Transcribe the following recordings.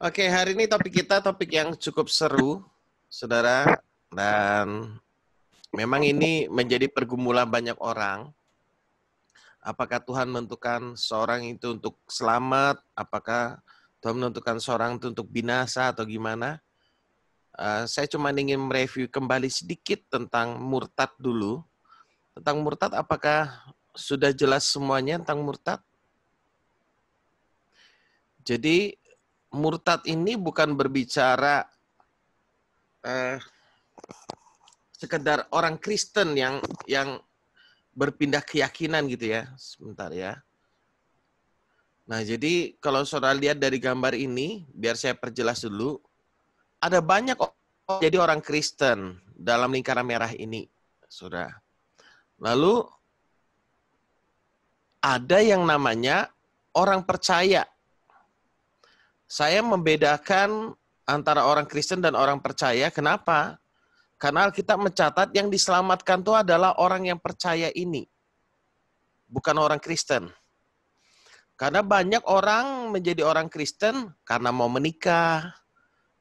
Oke, hari ini topik kita topik yang cukup seru, saudara. Dan memang ini menjadi pergumulan banyak orang. Apakah Tuhan menentukan seorang itu untuk selamat? Apakah Tuhan menentukan seorang itu untuk binasa atau gimana? Saya cuma ingin mereview kembali sedikit tentang murtad dulu. Tentang murtad, apakah sudah jelas semuanya tentang murtad? Jadi murtad ini bukan berbicara sekedar orang Kristen yang berpindah keyakinan gitu ya. Sebentar ya. Nah, jadi kalau saudara lihat dari gambar ini, biar saya perjelas dulu, ada banyak jadi orang Kristen dalam lingkaran merah ini, saudara. Lalu ada yang namanya orang percaya. Saya membedakan antara orang Kristen dan orang percaya. Kenapa? Karena Alkitab mencatat yang diselamatkan itu adalah orang yang percaya ini, bukan orang Kristen. Karena banyak orang menjadi orang Kristen karena mau menikah,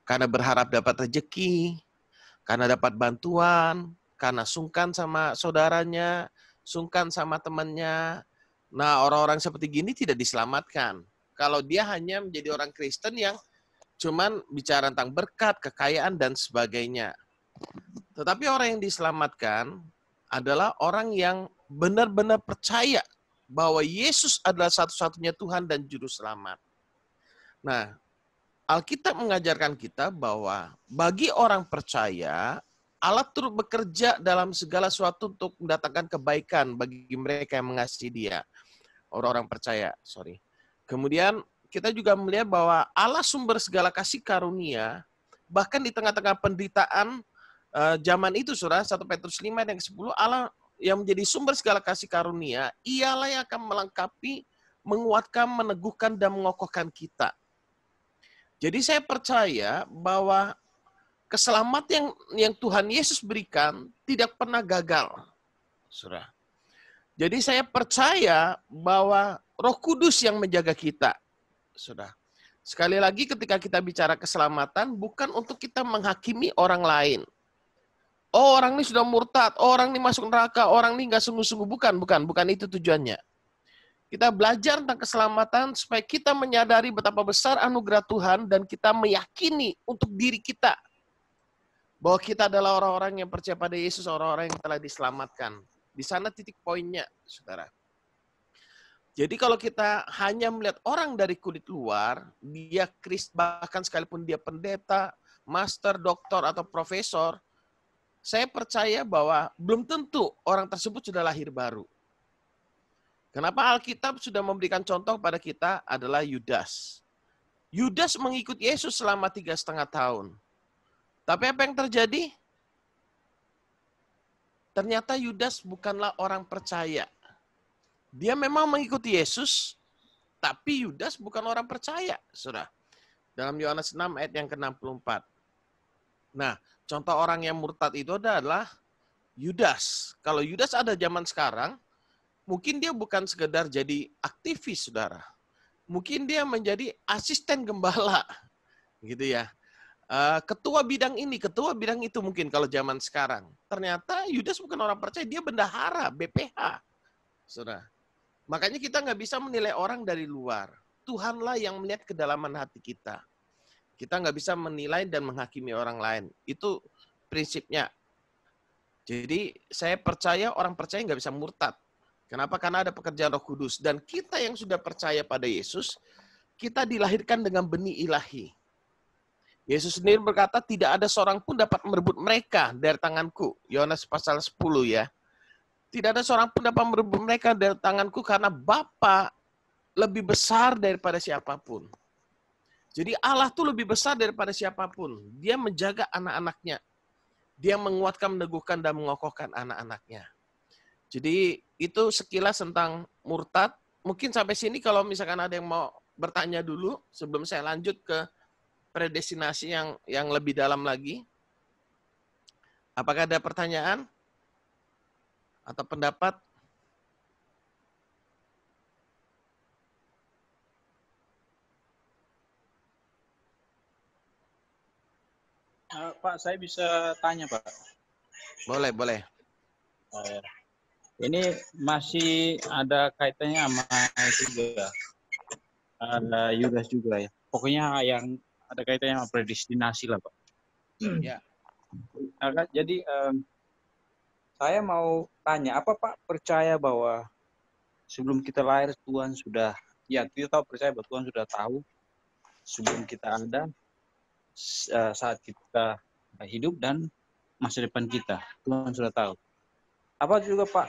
karena berharap dapat rezeki, karena dapat bantuan, karena sungkan sama saudaranya, sungkan sama temannya. Nah, orang-orang seperti gini tidak diselamatkan. Kalau dia hanya menjadi orang Kristen yang cuman bicara tentang berkat, kekayaan, dan sebagainya. Tetapi orang yang diselamatkan adalah orang yang benar-benar percaya bahwa Yesus adalah satu-satunya Tuhan dan Juru Selamat. Nah, Alkitab mengajarkan kita bahwa bagi orang percaya, Allah turut bekerja dalam segala sesuatu untuk mendatangkan kebaikan bagi mereka yang mengasihi Dia. Orang-orang percaya, sorry. Kemudian kita juga melihat bahwa Allah sumber segala kasih karunia, bahkan di tengah-tengah penderitaan zaman itu, saudara, 1 Petrus 5 dan 10, Allah yang menjadi sumber segala kasih karunia, ialah yang akan melengkapi, menguatkan, meneguhkan, dan mengokohkan kita. Jadi saya percaya bahwa keselamatan yang Tuhan Yesus berikan tidak pernah gagal, saudara. Jadi saya percaya bahwa Roh Kudus yang menjaga kita, saudara. Sekali lagi ketika kita bicara keselamatan, bukan untuk kita menghakimi orang lain. Oh, orang ini sudah murtad, oh, orang ini masuk neraka, orang ini nggak sungguh-sungguh. Bukan itu tujuannya. Kita belajar tentang keselamatan supaya kita menyadari betapa besar anugerah Tuhan dan kita meyakini untuk diri kita bahwa kita adalah orang-orang yang percaya pada Yesus, orang-orang yang telah diselamatkan. Di sana titik poinnya, saudara. Jadi kalau kita hanya melihat orang dari kulit luar, dia Kristen, bahkan sekalipun dia pendeta, master, doktor, atau profesor, saya percaya bahwa belum tentu orang tersebut sudah lahir baru. Kenapa Alkitab sudah memberikan contoh pada kita adalah Yudas. Yudas mengikuti Yesus selama 3,5 tahun. Tapi apa yang terjadi? Ternyata Yudas bukanlah orang percaya. Dia memang mengikuti Yesus, tapi Yudas bukan orang percaya, saudara. Dalam Yohanes 6 ayat yang ke-64. Nah, contoh orang yang murtad itu adalah Yudas. Kalau Yudas ada zaman sekarang, mungkin dia bukan sekedar jadi aktivis, saudara. Mungkin dia menjadi asisten gembala, gitu ya. Ketua bidang ini, ketua bidang itu mungkin kalau zaman sekarang. Ternyata Yudas bukan orang percaya, dia bendahara, BPH. Saudara. Makanya kita nggak bisa menilai orang dari luar. Tuhanlah yang melihat kedalaman hati kita. Kita nggak bisa menilai dan menghakimi orang lain. Itu prinsipnya. Jadi saya percaya orang percaya nggak bisa murtad. Kenapa? Karena ada pekerjaan Roh Kudus. Dan kita yang sudah percaya pada Yesus, kita dilahirkan dengan benih ilahi. Yesus sendiri berkata, tidak ada seorang pun dapat merebut mereka dari tanganku. Yohanes pasal 10 ya. Tidak ada seorang pun dapat merebut mereka dari tanganku karena Bapa lebih besar daripada siapapun. Jadi Allah tuh lebih besar daripada siapapun. Dia menjaga anak-anaknya. Dia menguatkan, meneguhkan, dan mengokohkan anak-anaknya. Jadi itu sekilas tentang murtad. Mungkin sampai sini kalau misalkan ada yang mau bertanya dulu sebelum saya lanjut ke predestinasi yang lebih dalam lagi. Apakah ada pertanyaan atau pendapat? Pak, saya bisa tanya, Pak. Boleh, boleh. Ini masih ada kaitannya sama itu juga. Ada Yudas juga ya. Pokoknya yang ada kaitannya sama predestinasi lah, Pak. Ya. Jadi saya mau tanya, apa Pak percaya bahwa sebelum kita lahir Tuhan sudah, ya kita tahu percaya bahwa Tuhan sudah tahu sebelum kita ada, saat kita hidup dan masa depan kita. Tuhan sudah tahu. Apa juga Pak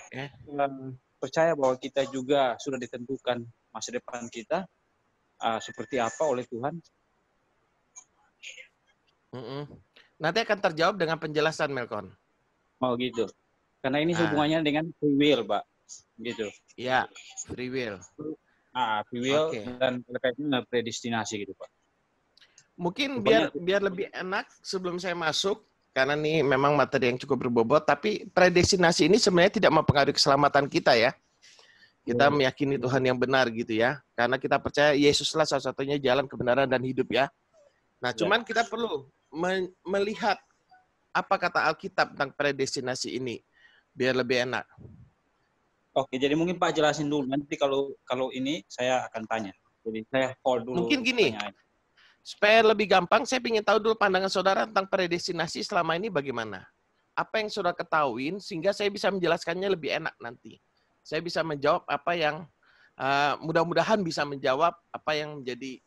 percaya bahwa kita juga sudah ditentukan masa depan kita seperti apa oleh Tuhan? Nanti akan terjawab dengan penjelasan, Melkon. Oh gitu. Karena ini hubungannya dengan free will, Pak. Gitu. Ya, free will. Free will dan terkaitnya dengan predestinasi gitu, Pak. Mungkin biar lebih enak sebelum saya masuk, karena ini memang materi yang cukup berbobot, tapi predestinasi ini sebenarnya tidak mempengaruhi keselamatan kita ya. Kita meyakini Tuhan yang benar gitu ya. Karena kita percaya Yesuslah satu-satunya jalan kebenaran dan hidup ya. Nah, cuman kita perlu melihat apa kata Alkitab tentang predestinasi ini biar lebih enak. Oke, jadi mungkin Pak jelasin dulu. Nanti kalau ini saya akan tanya. Jadi saya call dulu. Mungkin gini, supaya lebih gampang, saya ingin tahu dulu pandangan saudara tentang predestinasi selama ini bagaimana. Apa yang saudara ketahuin sehingga saya bisa menjelaskannya lebih enak nanti. Saya bisa menjawab apa yang mudah-mudahan bisa menjawab apa yang menjadi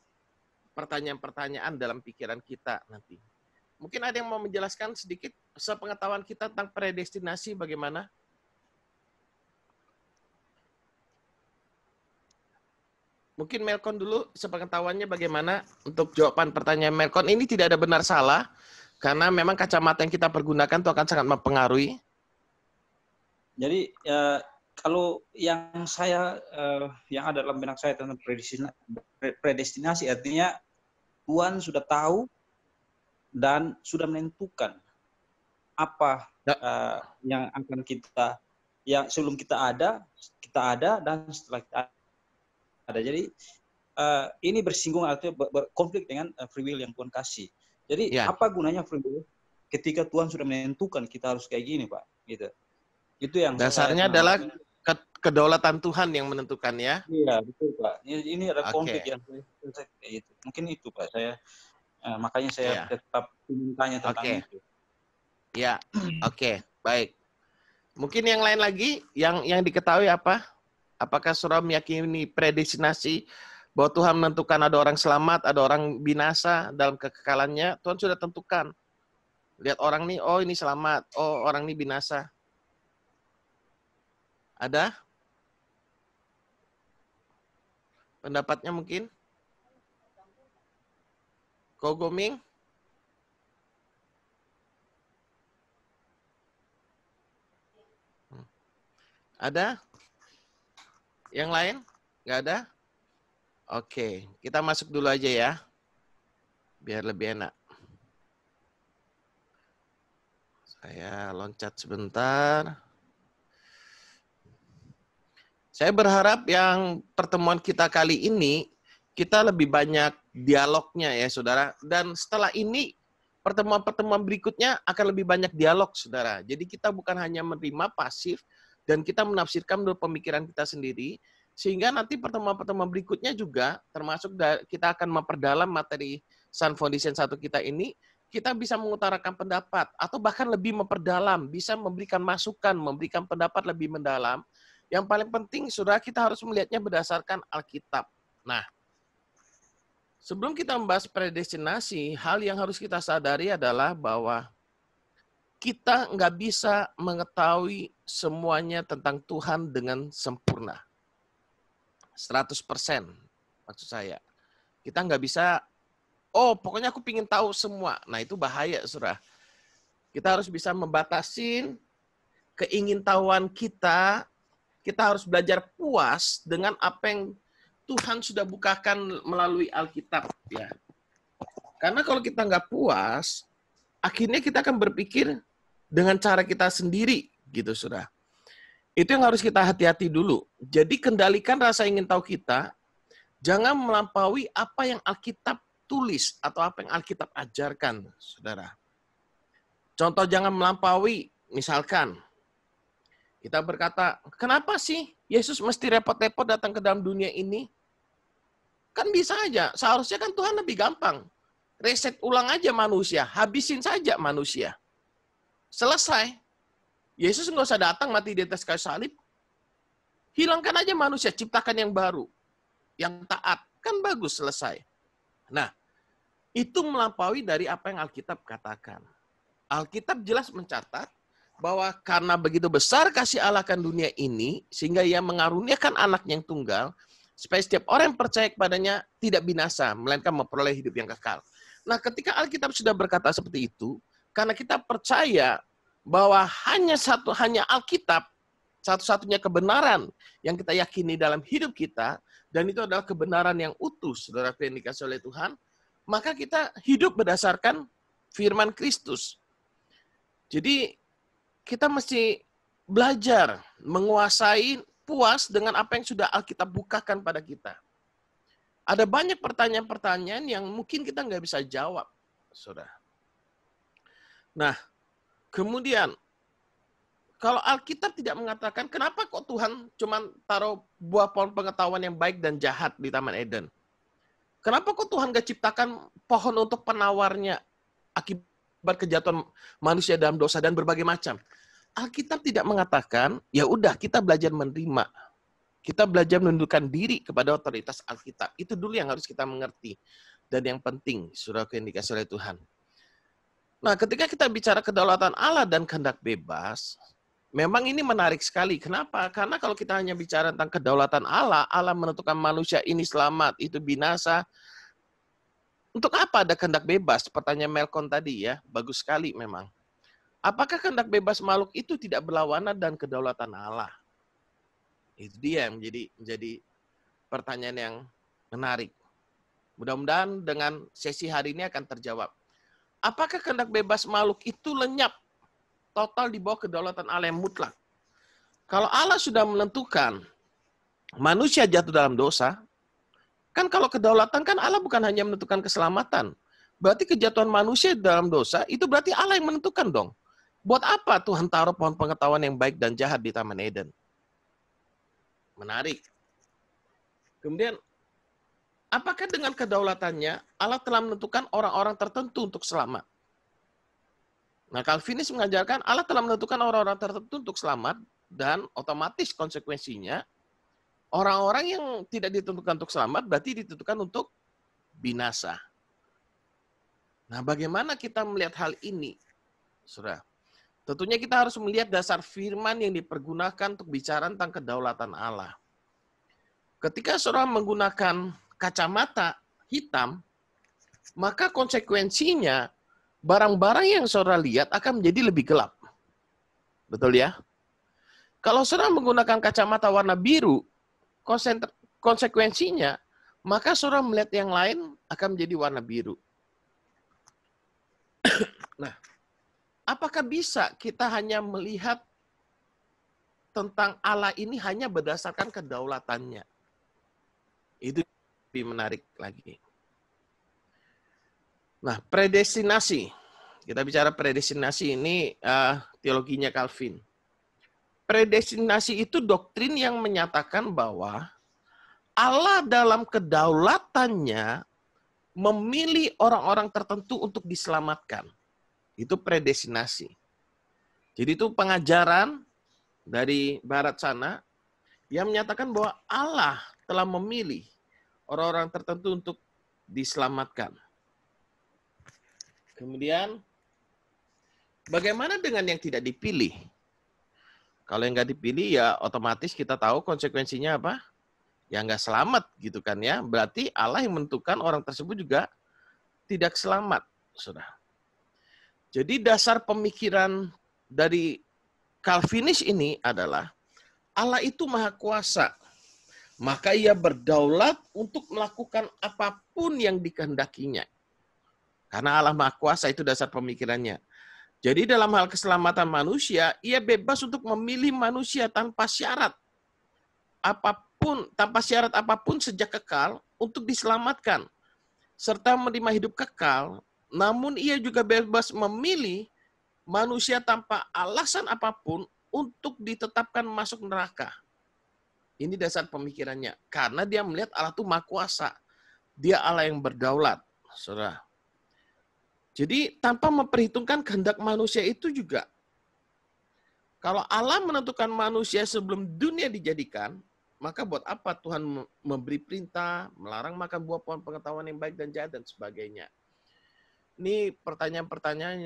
pertanyaan-pertanyaan dalam pikiran kita nanti. Mungkin ada yang mau menjelaskan sedikit sepengetahuan kita tentang predestinasi bagaimana? Mungkin Melkon dulu sepengetahuannya bagaimana untuk jawaban pertanyaan Melkon. Ini tidak ada benar salah, karena memang kacamata yang kita pergunakan itu akan sangat mempengaruhi. Jadi kalau yang saya yang ada dalam benak saya tentang predestinasi artinya Tuhan sudah tahu dan sudah menentukan apa yang akan kita, yang sebelum kita ada dan setelah kita ada. Jadi ini bersinggung artinya berkonflik dengan free will yang Tuhan kasih. Jadi apa gunanya free will ketika Tuhan sudah menentukan kita harus kayak gini, Pak? Gitu. Itu yang dasarnya adalah kedaulatan Tuhan yang menentukan ya. Iya, betul Pak. Ini ada konflik yang itu. Mungkin itu Pak. Saya makanya saya tetap ingin tanya tentang itu. Ya, oke, baik. Mungkin yang lain lagi yang diketahui apa? Apakah saudara meyakini predestinasi bahwa Tuhan menentukan ada orang selamat, ada orang binasa dalam kekekalannya? Tuhan sudah tentukan. Lihat orang nih, oh ini selamat, oh orang ini binasa. Ada? Pendapatnya mungkin? Kogoming? Ada? Yang lain? Nggak ada? Oke, kita masuk dulu aja ya. Biar lebih enak. Saya loncat sebentar. Saya berharap yang pertemuan kita kali ini, kita lebih banyak dialognya ya, saudara. Dan setelah ini, pertemuan-pertemuan berikutnya akan lebih banyak dialog, saudara. Jadi kita bukan hanya menerima pasif, dan kita menafsirkan menurut pemikiran kita sendiri, sehingga nanti pertemuan-pertemuan berikutnya juga, termasuk kita akan memperdalam materi Sun Foundation 1 kita ini, kita bisa mengutarakan pendapat, atau bahkan lebih memperdalam, bisa memberikan masukan, memberikan pendapat lebih mendalam. Yang paling penting, saudara, kita harus melihatnya berdasarkan Alkitab. Nah, sebelum kita membahas predestinasi, hal yang harus kita sadari adalah bahwa kita nggak bisa mengetahui semuanya tentang Tuhan dengan sempurna. 100%, maksud saya. Kita nggak bisa, oh pokoknya aku ingin tahu semua. Nah itu bahaya, saudara. Kita harus bisa membatasin keingintahuan kita. Kita harus belajar puas dengan apa yang Tuhan sudah bukakan melalui Alkitab. Ya. Karena kalau kita nggak puas, akhirnya kita akan berpikir dengan cara kita sendiri, gitu, saudara. Itu yang harus kita hati-hati dulu. Jadi kendalikan rasa ingin tahu kita, jangan melampaui apa yang Alkitab tulis atau apa yang Alkitab ajarkan, saudara. Contoh jangan melampaui, misalkan kita berkata, kenapa sih Yesus mesti repot-repot datang ke dalam dunia ini? Kan bisa aja, seharusnya kan Tuhan lebih gampang. Reset ulang aja manusia, habisin saja manusia. Selesai. Yesus nggak usah datang mati di atas kayu salib. Hilangkan aja manusia, ciptakan yang baru. Yang taat, kan bagus, selesai. Nah, itu melampaui dari apa yang Alkitab katakan. Alkitab jelas mencatat bahwa karena begitu besar kasih Allah akan dunia ini, sehingga ia mengaruniakan anaknya yang tunggal, supaya setiap orang yang percaya kepadanya tidak binasa, melainkan memperoleh hidup yang kekal. Nah, ketika Alkitab sudah berkata seperti itu, karena kita percaya bahwa hanya Alkitab, satu-satunya kebenaran yang kita yakini dalam hidup kita, dan itu adalah kebenaran yang utuh, saudara yang dikasih oleh Tuhan, maka kita hidup berdasarkan firman Kristus. Jadi, kita mesti belajar menguasai puas dengan apa yang sudah Alkitab bukakan pada kita. Ada banyak pertanyaan-pertanyaan yang mungkin kita nggak bisa jawab, saudara. Nah, kemudian, kalau Alkitab tidak mengatakan, kenapa kok Tuhan cuma taruh buah pohon pengetahuan yang baik dan jahat di Taman Eden? Kenapa kok Tuhan nggak ciptakan pohon untuk penawarnya akibat kejatuhan manusia dalam dosa dan berbagai macam? Alkitab tidak mengatakan, ya udah kita belajar menerima. Kita belajar menundukkan diri kepada otoritas Alkitab. Itu dulu yang harus kita mengerti. Dan yang penting, saudaraku yang dikasih oleh Tuhan. Nah, ketika kita bicara kedaulatan Allah dan kehendak bebas, memang ini menarik sekali. Kenapa? Karena kalau kita hanya bicara tentang kedaulatan Allah, Allah menentukan manusia ini selamat, itu binasa. Untuk apa ada kehendak bebas? Pertanyaan Melkon tadi ya, bagus sekali memang. Apakah kehendak bebas makhluk itu tidak berlawanan dan kedaulatan Allah? Itu dia yang menjadi pertanyaan yang menarik. Mudah-mudahan dengan sesi hari ini akan terjawab. Apakah kehendak bebas makhluk itu lenyap total di bawah kedaulatan Allah yang mutlak? Kalau Allah sudah menentukan manusia jatuh dalam dosa, kan kalau kedaulatan kan Allah bukan hanya menentukan keselamatan. Berarti kejatuhan manusia dalam dosa, itu berarti Allah yang menentukan dong. Buat apa Tuhan taruh pohon pengetahuan yang baik dan jahat di Taman Eden? Menarik. Kemudian, apakah dengan kedaulatannya Allah telah menentukan orang-orang tertentu untuk selamat? Nah, Calvinis mengajarkan Allah telah menentukan orang-orang tertentu untuk selamat dan otomatis konsekuensinya orang-orang yang tidak ditentukan untuk selamat berarti ditentukan untuk binasa. Nah, bagaimana kita melihat hal ini? Saudara, tentunya kita harus melihat dasar firman yang dipergunakan untuk bicara tentang kedaulatan Allah. Ketika saudara menggunakan kacamata hitam, maka konsekuensinya barang-barang yang saudara lihat akan menjadi lebih gelap. Betul ya? Kalau saudara menggunakan kacamata warna biru, konsekuensinya, maka saudara melihat yang lain akan menjadi warna biru. Nah, apakah bisa kita hanya melihat tentang Allah ini hanya berdasarkan kedaulatannya? Itu lebih menarik lagi. Nah, predestinasi. Kita bicara predestinasi ini teologinya Calvin. Predestinasi itu doktrin yang menyatakan bahwa Allah dalam kedaulatannya memilih orang-orang tertentu untuk diselamatkan. Itu predestinasi. Jadi itu pengajaran dari barat sana yang menyatakan bahwa Allah telah memilih orang-orang tertentu untuk diselamatkan. Kemudian, bagaimana dengan yang tidak dipilih? Kalau yang nggak dipilih, ya otomatis kita tahu konsekuensinya apa? Ya nggak selamat gitu kan ya. Berarti Allah yang menentukan orang tersebut juga tidak selamat, saudara. Jadi dasar pemikiran dari Calvinis ini adalah Allah itu maha kuasa. Maka ia berdaulat untuk melakukan apapun yang dikehendakinya. Karena Allah maha kuasa, itu dasar pemikirannya. Jadi dalam hal keselamatan manusia, ia bebas untuk memilih manusia tanpa syarat apapun sejak kekal untuk diselamatkan. Serta menerima hidup kekal, namun ia juga bebas memilih manusia tanpa alasan apapun untuk ditetapkan masuk neraka. Ini dasar pemikirannya. Karena dia melihat Allah itu Maha Kuasa. Dia Allah yang berdaulat, saudara. Jadi tanpa memperhitungkan kehendak manusia itu juga. Kalau Allah menentukan manusia sebelum dunia dijadikan, maka buat apa Tuhan memberi perintah, melarang makan buah pohon pengetahuan yang baik dan jahat dan sebagainya. Ini pertanyaan-pertanyaan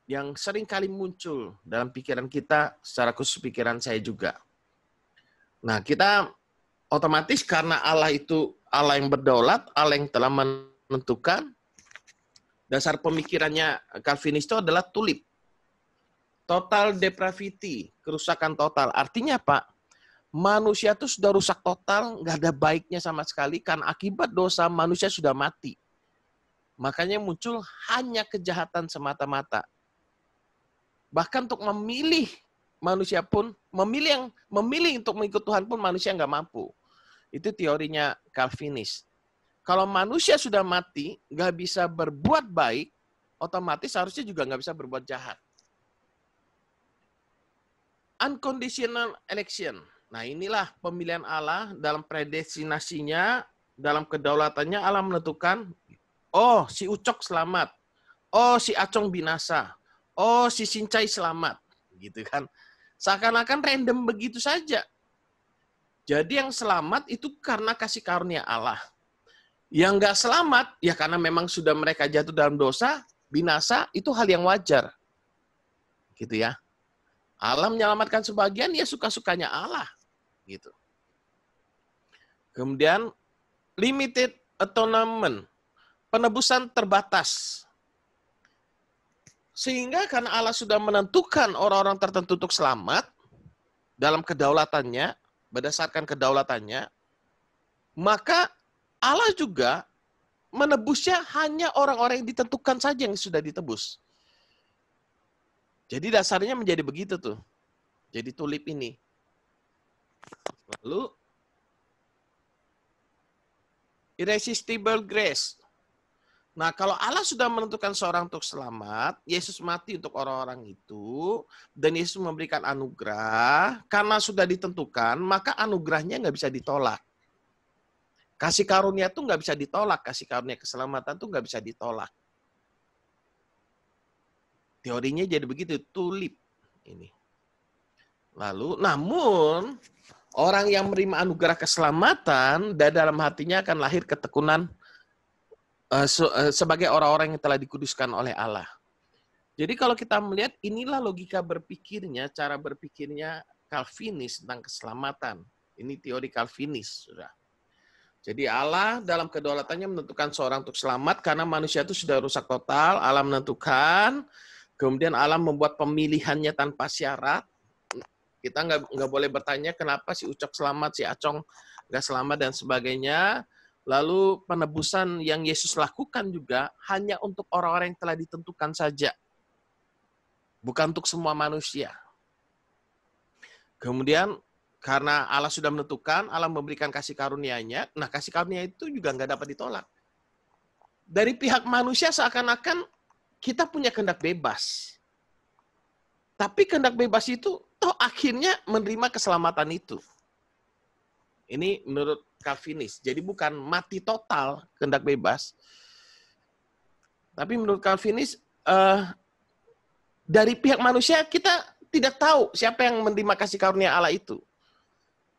yang sering kali muncul dalam pikiran kita, secara khusus pikiran saya juga. Nah, kita otomatis karena Allah itu Allah yang berdaulat, Allah yang telah menentukan, dasar pemikirannya Calvinis itu adalah tulip. Total depravity, kerusakan total. Artinya apa? Manusia itu sudah rusak total, nggak ada baiknya sama sekali, karena akibat dosa manusia sudah mati. Makanya muncul hanya kejahatan semata-mata. Bahkan untuk memilih manusia pun, memilih untuk mengikut Tuhan pun manusia nggak mampu. Itu teorinya Calvinis. Kalau manusia sudah mati, nggak bisa berbuat baik, otomatis harusnya juga nggak bisa berbuat jahat. Unconditional election. Nah, inilah pemilihan Allah dalam predestinasinya, dalam kedaulatannya Allah menentukan, oh si Ucok selamat, oh si Acong binasa, oh si Sincai selamat, gitu kan. Seakan-akan random begitu saja. Jadi yang selamat itu karena kasih karunia Allah. Yang nggak selamat, ya karena memang sudah mereka jatuh dalam dosa, binasa, itu hal yang wajar. Gitu ya. Allah menyelamatkan sebagian, ya suka-sukanya Allah. Gitu. Kemudian, limited atonement. Penebusan terbatas. Sehingga karena Allah sudah menentukan orang-orang tertentu untuk selamat, dalam kedaulatannya, berdasarkan kedaulatannya, maka Allah juga menebusnya hanya orang-orang yang ditentukan saja yang sudah ditebus. Jadi dasarnya menjadi begitu tuh. Jadi tulip ini. Lalu, irresistible grace. Nah, kalau Allah sudah menentukan seorang untuk selamat, Yesus mati untuk orang-orang itu, dan Yesus memberikan anugerah, karena sudah ditentukan, maka anugerahnya nggak bisa ditolak. Kasih karunia itu nggak bisa ditolak, kasih karunia keselamatan itu nggak bisa ditolak. Teorinya jadi begitu, tulip ini. Lalu, namun orang yang menerima anugerah keselamatan, dan dalam hatinya akan lahir ketekunan sebagai orang-orang yang telah dikuduskan oleh Allah. Jadi kalau kita melihat, inilah logika berpikirnya, cara berpikirnya Calvinis tentang keselamatan. Ini teori Calvinis, sudah. Jadi Allah dalam kedaulatannya menentukan seorang untuk selamat karena manusia itu sudah rusak total. Allah menentukan, kemudian Allah membuat pemilihannya tanpa syarat. Kita nggak boleh bertanya kenapa si Ucok selamat, si Acong nggak selamat dan sebagainya. Lalu penebusan yang Yesus lakukan juga hanya untuk orang-orang yang telah ditentukan saja. Bukan untuk semua manusia. Kemudian karena Allah sudah menentukan, Allah memberikan kasih karunia-Nya. Nah, kasih karunia itu juga nggak dapat ditolak. Dari pihak manusia seakan-akan kita punya kehendak bebas. Tapi kehendak bebas itu toh akhirnya menerima keselamatan itu. Ini menurut Calvinis. Jadi bukan mati total kehendak bebas. Tapi menurut Calvinis, dari pihak manusia kita tidak tahu siapa yang menerima kasih karunia Allah itu.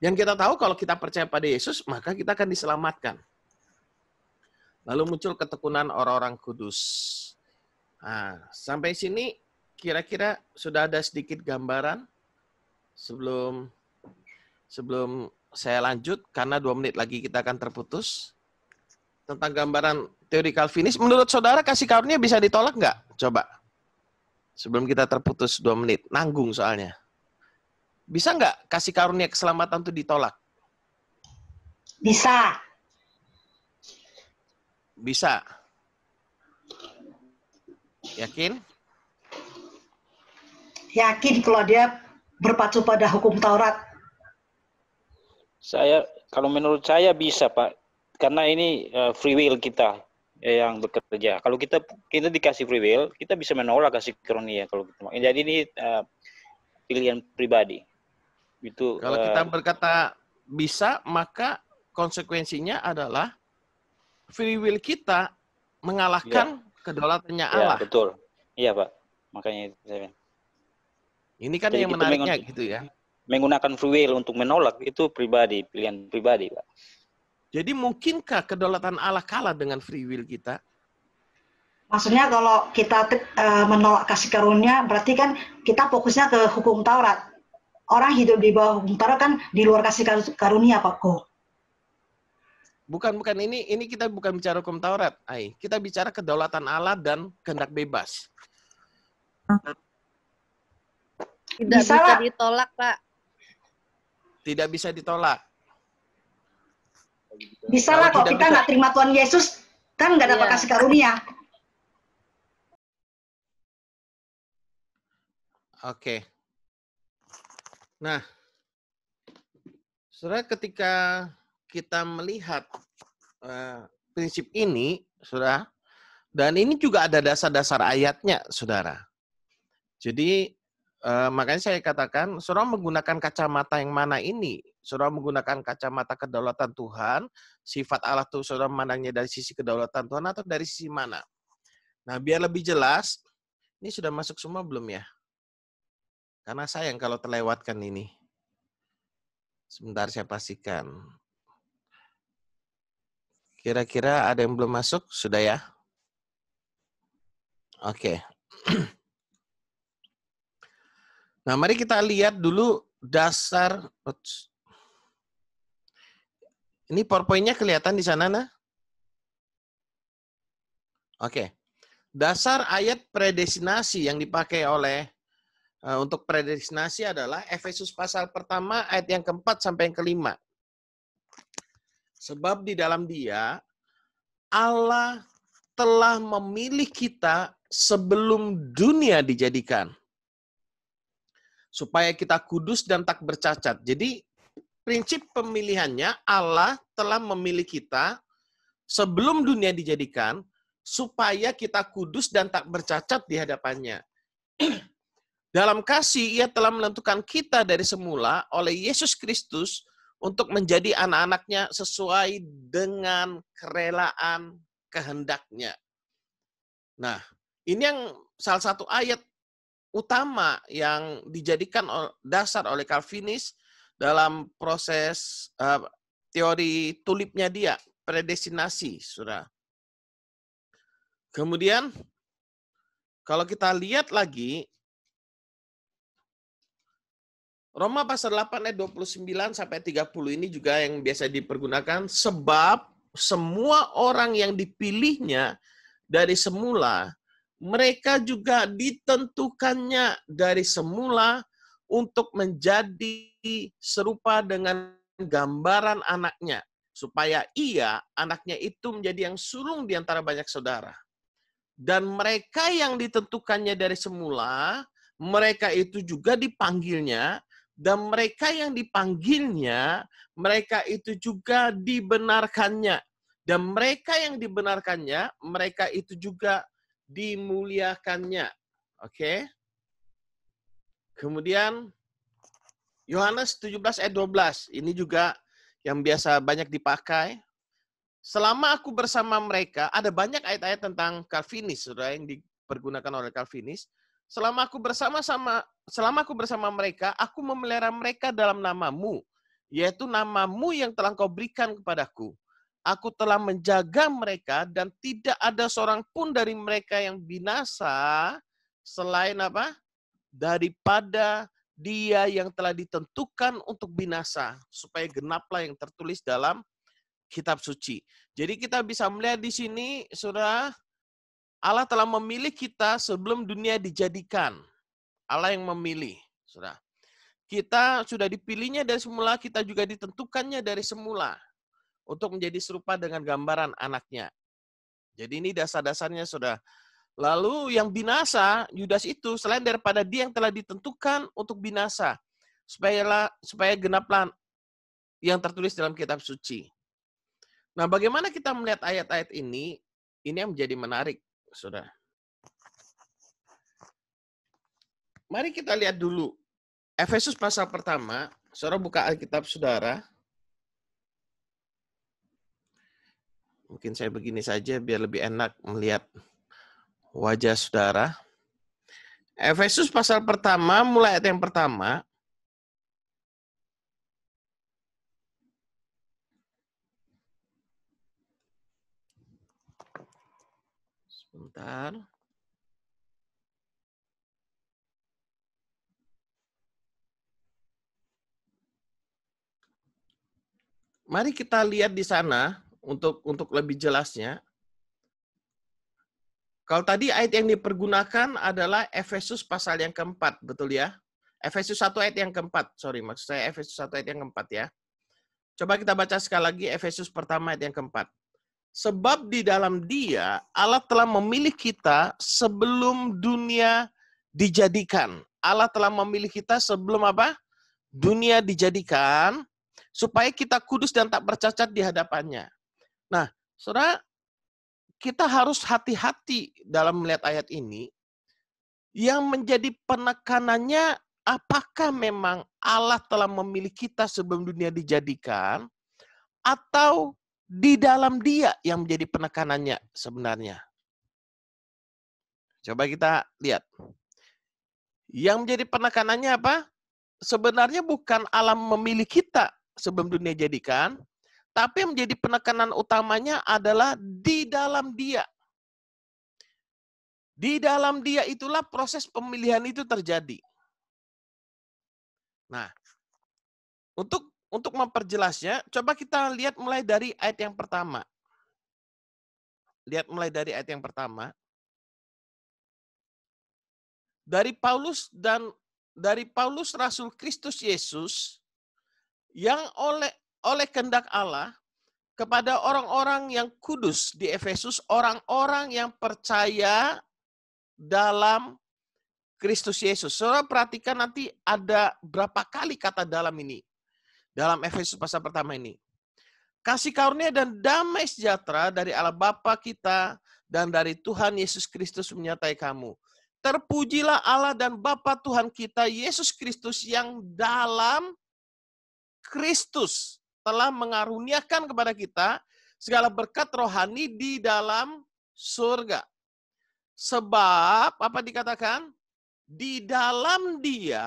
Yang kita tahu kalau kita percaya pada Yesus, maka kita akan diselamatkan. Lalu muncul ketekunan orang-orang kudus. Nah, sampai sini kira-kira sudah ada sedikit gambaran sebelum saya lanjut, karena 2 menit lagi kita akan terputus. Tentang gambaran teori Calvinis, menurut saudara kasih karunia bisa ditolak nggak? Coba. Sebelum kita terputus 2 menit. Nanggung soalnya. Bisa nggak kasih karunia keselamatan itu ditolak? Bisa. Bisa. Yakin? Yakin kalau dia berpacu pada hukum Taurat. Kalau menurut saya bisa, Pak. Karena ini free will kita. yang bekerja. Kalau kita dikasih free will, kita bisa menolak kasih karunia kalau kita mau. Jadi ini pilihan pribadi. Itu Kalau kita berkata bisa, maka konsekuensinya adalah free will kita mengalahkan kedaulatannya Allah. Ya, betul. Iya, Pak. Makanya itu saya. Ini kan Jadi yang menariknya gitu ya. Menggunakan free will untuk menolak itu pribadi, pilihan pribadi, Pak. Jadi mungkinkah kedaulatan Allah kalah dengan free will kita? Maksudnya kalau kita menolak kasih karunia, berarti kan kita fokusnya ke hukum Taurat. Orang hidup di bawah hukum Taurat kan di luar kasih karunia, Pak Ko. Bukan ini kita bukan bicara hukum Taurat, Ai. Kita bicara kedaulatan Allah dan kehendak bebas. Tidak bisa ditolak, Pak. Tidak bisa ditolak. Bisa lah kalau kita nggak terima Tuhan Yesus, kan nggak dapat kasih karunia. Oke. Nah, saudara, ketika kita melihat prinsip ini, saudara, dan ini juga ada dasar-dasar ayatnya, saudara. Jadi, makanya saya katakan, saudara menggunakan kacamata yang mana ini? Saudara menggunakan kacamata kedaulatan Tuhan, sifat Allah itu saudara memandangnya dari sisi kedaulatan Tuhan atau dari sisi mana? Nah, biar lebih jelas, ini sudah masuk semua belum ya? Karena sayang kalau terlewatkan ini. Sebentar saya pastikan. Kira-kira ada yang belum masuk? Sudah ya? Oke. Nah, mari kita lihat dulu dasar. Ini PowerPoint-nya kelihatan di sana, nah? Oke. Dasar ayat predestinasi yang dipakai oleh untuk predestinasi adalah Efesus pasal pertama ayat yang keempat sampai yang kelima. Sebab di dalam Dia Allah telah memilih kita sebelum dunia dijadikan, supaya kita kudus dan tak bercacat. Jadi prinsip pemilihannya, Allah telah memilih kita sebelum dunia dijadikan, supaya kita kudus dan tak bercacat di hadapannya. Dalam kasih, Ia telah menentukan kita dari semula oleh Yesus Kristus untuk menjadi anak-anaknya sesuai dengan kerelaan kehendaknya. Nah, ini yang salah satu ayat utama yang dijadikan dasar oleh Calvinis dalam proses teori tulipnya dia, predestinasi, saudara. Kemudian, kalau kita lihat lagi, Roma pasal 8 ayat 29 sampai 30 ini juga yang biasa dipergunakan, sebab semua orang yang dipilihnya dari semula, mereka juga ditentukannya dari semula untuk menjadi serupa dengan gambaran anaknya, supaya ia, anaknya itu menjadi yang sulung di antara banyak saudara. Dan mereka yang ditentukannya dari semula, mereka itu juga dipanggilnya, dan mereka yang dipanggilnya, mereka itu juga dibenarkannya. Dan mereka yang dibenarkannya, mereka itu juga dimuliakannya. Oke. Kemudian Yohanes 17 ayat 12. Ini juga yang biasa banyak dipakai. Selama aku bersama mereka, ada banyak ayat-ayat tentang Calvinis, saudara, yang dipergunakan oleh Calvinis. Selama aku bersama mereka, aku memelihara mereka dalam namamu, yaitu namamu yang telah kau berikan kepadaku. Aku telah menjaga mereka dan tidak ada seorang pun dari mereka yang binasa selain apa? Daripada dia yang telah ditentukan untuk binasa, supaya genaplah yang tertulis dalam kitab suci. Jadi kita bisa melihat di sini, saudara, Allah telah memilih kita sebelum dunia dijadikan. Allah yang memilih, saudara. Kita sudah dipilihnya dari semula, kita juga ditentukannya dari semula untuk menjadi serupa dengan gambaran anaknya. Jadi ini dasar-dasarnya, saudara. Lalu yang binasa, Yudas itu, selain daripada dia yang telah ditentukan untuk binasa, supaya genaplah yang tertulis dalam kitab suci. Nah, bagaimana kita melihat ayat-ayat ini? ini yang menjadi menarik, saudara. Mari kita lihat dulu. Efesus pasal pertama, saudara buka Alkitab saudara. Mungkin saya begini saja biar lebih enak melihat wajah saudara. Efesus pasal pertama, mulai ayat yang pertama. Sebentar. Mari kita lihat di sana untuk lebih jelasnya. Kalau tadi ayat yang dipergunakan adalah Efesus pasal yang keempat, betul ya? Efesus 1 ayat yang keempat, maksud saya Efesus 1 ayat yang keempat ya. Coba kita baca sekali lagi Efesus pertama ayat yang keempat. Sebab di dalam Dia Allah telah memilih kita sebelum dunia dijadikan. Allah telah memilih kita sebelum apa? Dunia dijadikan, supaya kita kudus dan tak bercacat di hadapannya. Nah, saudara, kita harus hati-hati dalam melihat ayat ini. Yang menjadi penekanannya, apakah memang Allah telah memilih kita sebelum dunia dijadikan, atau di dalam Dia yang menjadi penekanannya sebenarnya. Coba kita lihat. Yang menjadi penekanannya apa? Sebenarnya bukan Allah memilih kita sebelum dunia jadikan, tapi yang menjadi penekanan utamanya adalah di dalam Dia. Di dalam Dia itulah proses pemilihan itu terjadi. Nah, untuk memperjelasnya, coba kita lihat mulai dari ayat yang pertama. Lihat mulai dari ayat yang pertama. Dari Paulus Rasul Kristus Yesus yang oleh kehendak Allah kepada orang-orang yang kudus di Efesus, orang-orang yang percaya dalam Kristus Yesus. Saudara perhatikan nanti ada berapa kali kata dalam ini. Dalam Efesus pasal pertama ini. Kasih karunia dan damai sejahtera dari Allah Bapa kita dan dari Tuhan Yesus Kristus menyertai kamu. Terpujilah Allah dan Bapa Tuhan kita Yesus Kristus yang dalam Kristus telah mengaruniakan kepada kita segala berkat rohani di dalam surga. Sebab, apa dikatakan? Di dalam Dia,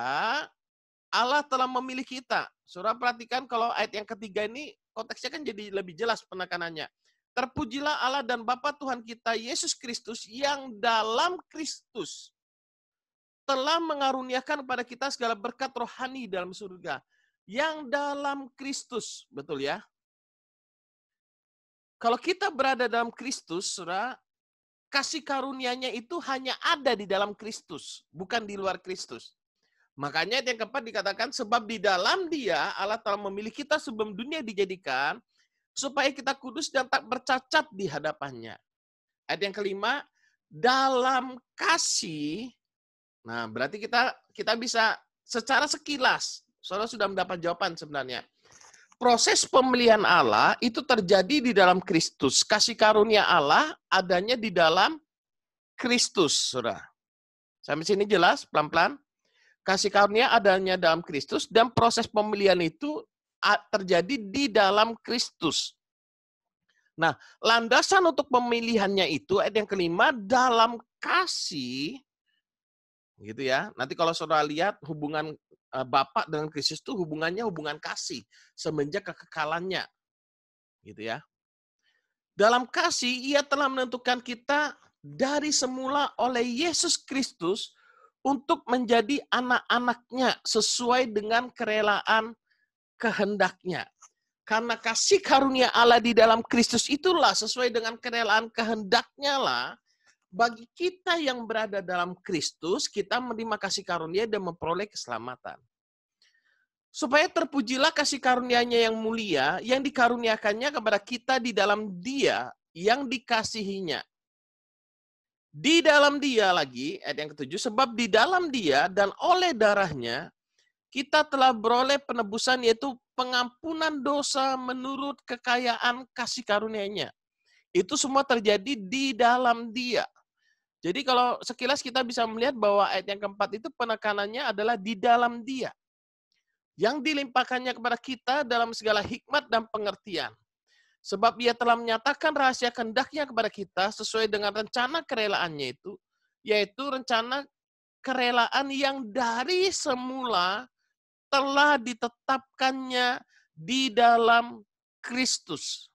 Allah telah memilih kita. Saudara perhatikan kalau ayat yang ketiga ini, konteksnya kan jadi lebih jelas penekanannya. Terpujilah Allah dan Bapa Tuhan kita, Yesus Kristus, yang dalam Kristus telah mengaruniakan kepada kita segala berkat rohani dalam surga. Yang dalam Kristus, betul ya? Kalau kita berada dalam Kristus, saudara, kasih karunia-Nya itu hanya ada di dalam Kristus, bukan di luar Kristus. Makanya yang keempat dikatakan, sebab di dalam Dia, Allah telah memilih kita sebelum dunia dijadikan, supaya kita kudus dan tak bercacat di hadapannya. Ayat yang kelima, dalam kasih. Nah, berarti kita bisa secara sekilas, saudara sudah mendapat jawaban sebenarnya. Proses pemilihan Allah itu terjadi di dalam Kristus. Kasih karunia Allah adanya di dalam Kristus, saudara. Sampai sini jelas, pelan-pelan. Kasih karunia adanya dalam Kristus dan proses pemilihan itu terjadi di dalam Kristus. Nah, landasan untuk pemilihannya itu ayat yang kelima dalam kasih, gitu ya. Nanti kalau saudara lihat hubungan Bapa dengan Kristus itu hubungannya hubungan kasih semenjak kekekalannya, gitu ya. Dalam kasih Ia telah menentukan kita dari semula oleh Yesus Kristus untuk menjadi anak-anaknya sesuai dengan kerelaan kehendaknya. Karena kasih karunia Allah di dalam Kristus itulah sesuai dengan kerelaan kehendaknya lah, bagi kita yang berada dalam Kristus, kita menerima kasih karunia dan memperoleh keselamatan. Supaya terpujilah kasih karunia-Nya yang mulia, yang dikaruniakannya kepada kita di dalam Dia yang dikasihinya. Di dalam Dia lagi, ayat yang ketujuh, sebab di dalam Dia dan oleh darahnya, kita telah beroleh penebusan, yaitu pengampunan dosa menurut kekayaan kasih karunia-Nya. Itu semua terjadi di dalam Dia. Jadi kalau sekilas kita bisa melihat bahwa ayat yang keempat itu penekanannya adalah di dalam Dia. Yang dilimpahkannya kepada kita dalam segala hikmat dan pengertian. Sebab Ia telah menyatakan rahasia kehendak-Nya kepada kita sesuai dengan rencana kerelaannya itu, yaitu rencana kerelaan yang dari semula telah ditetapkannya di dalam Kristus.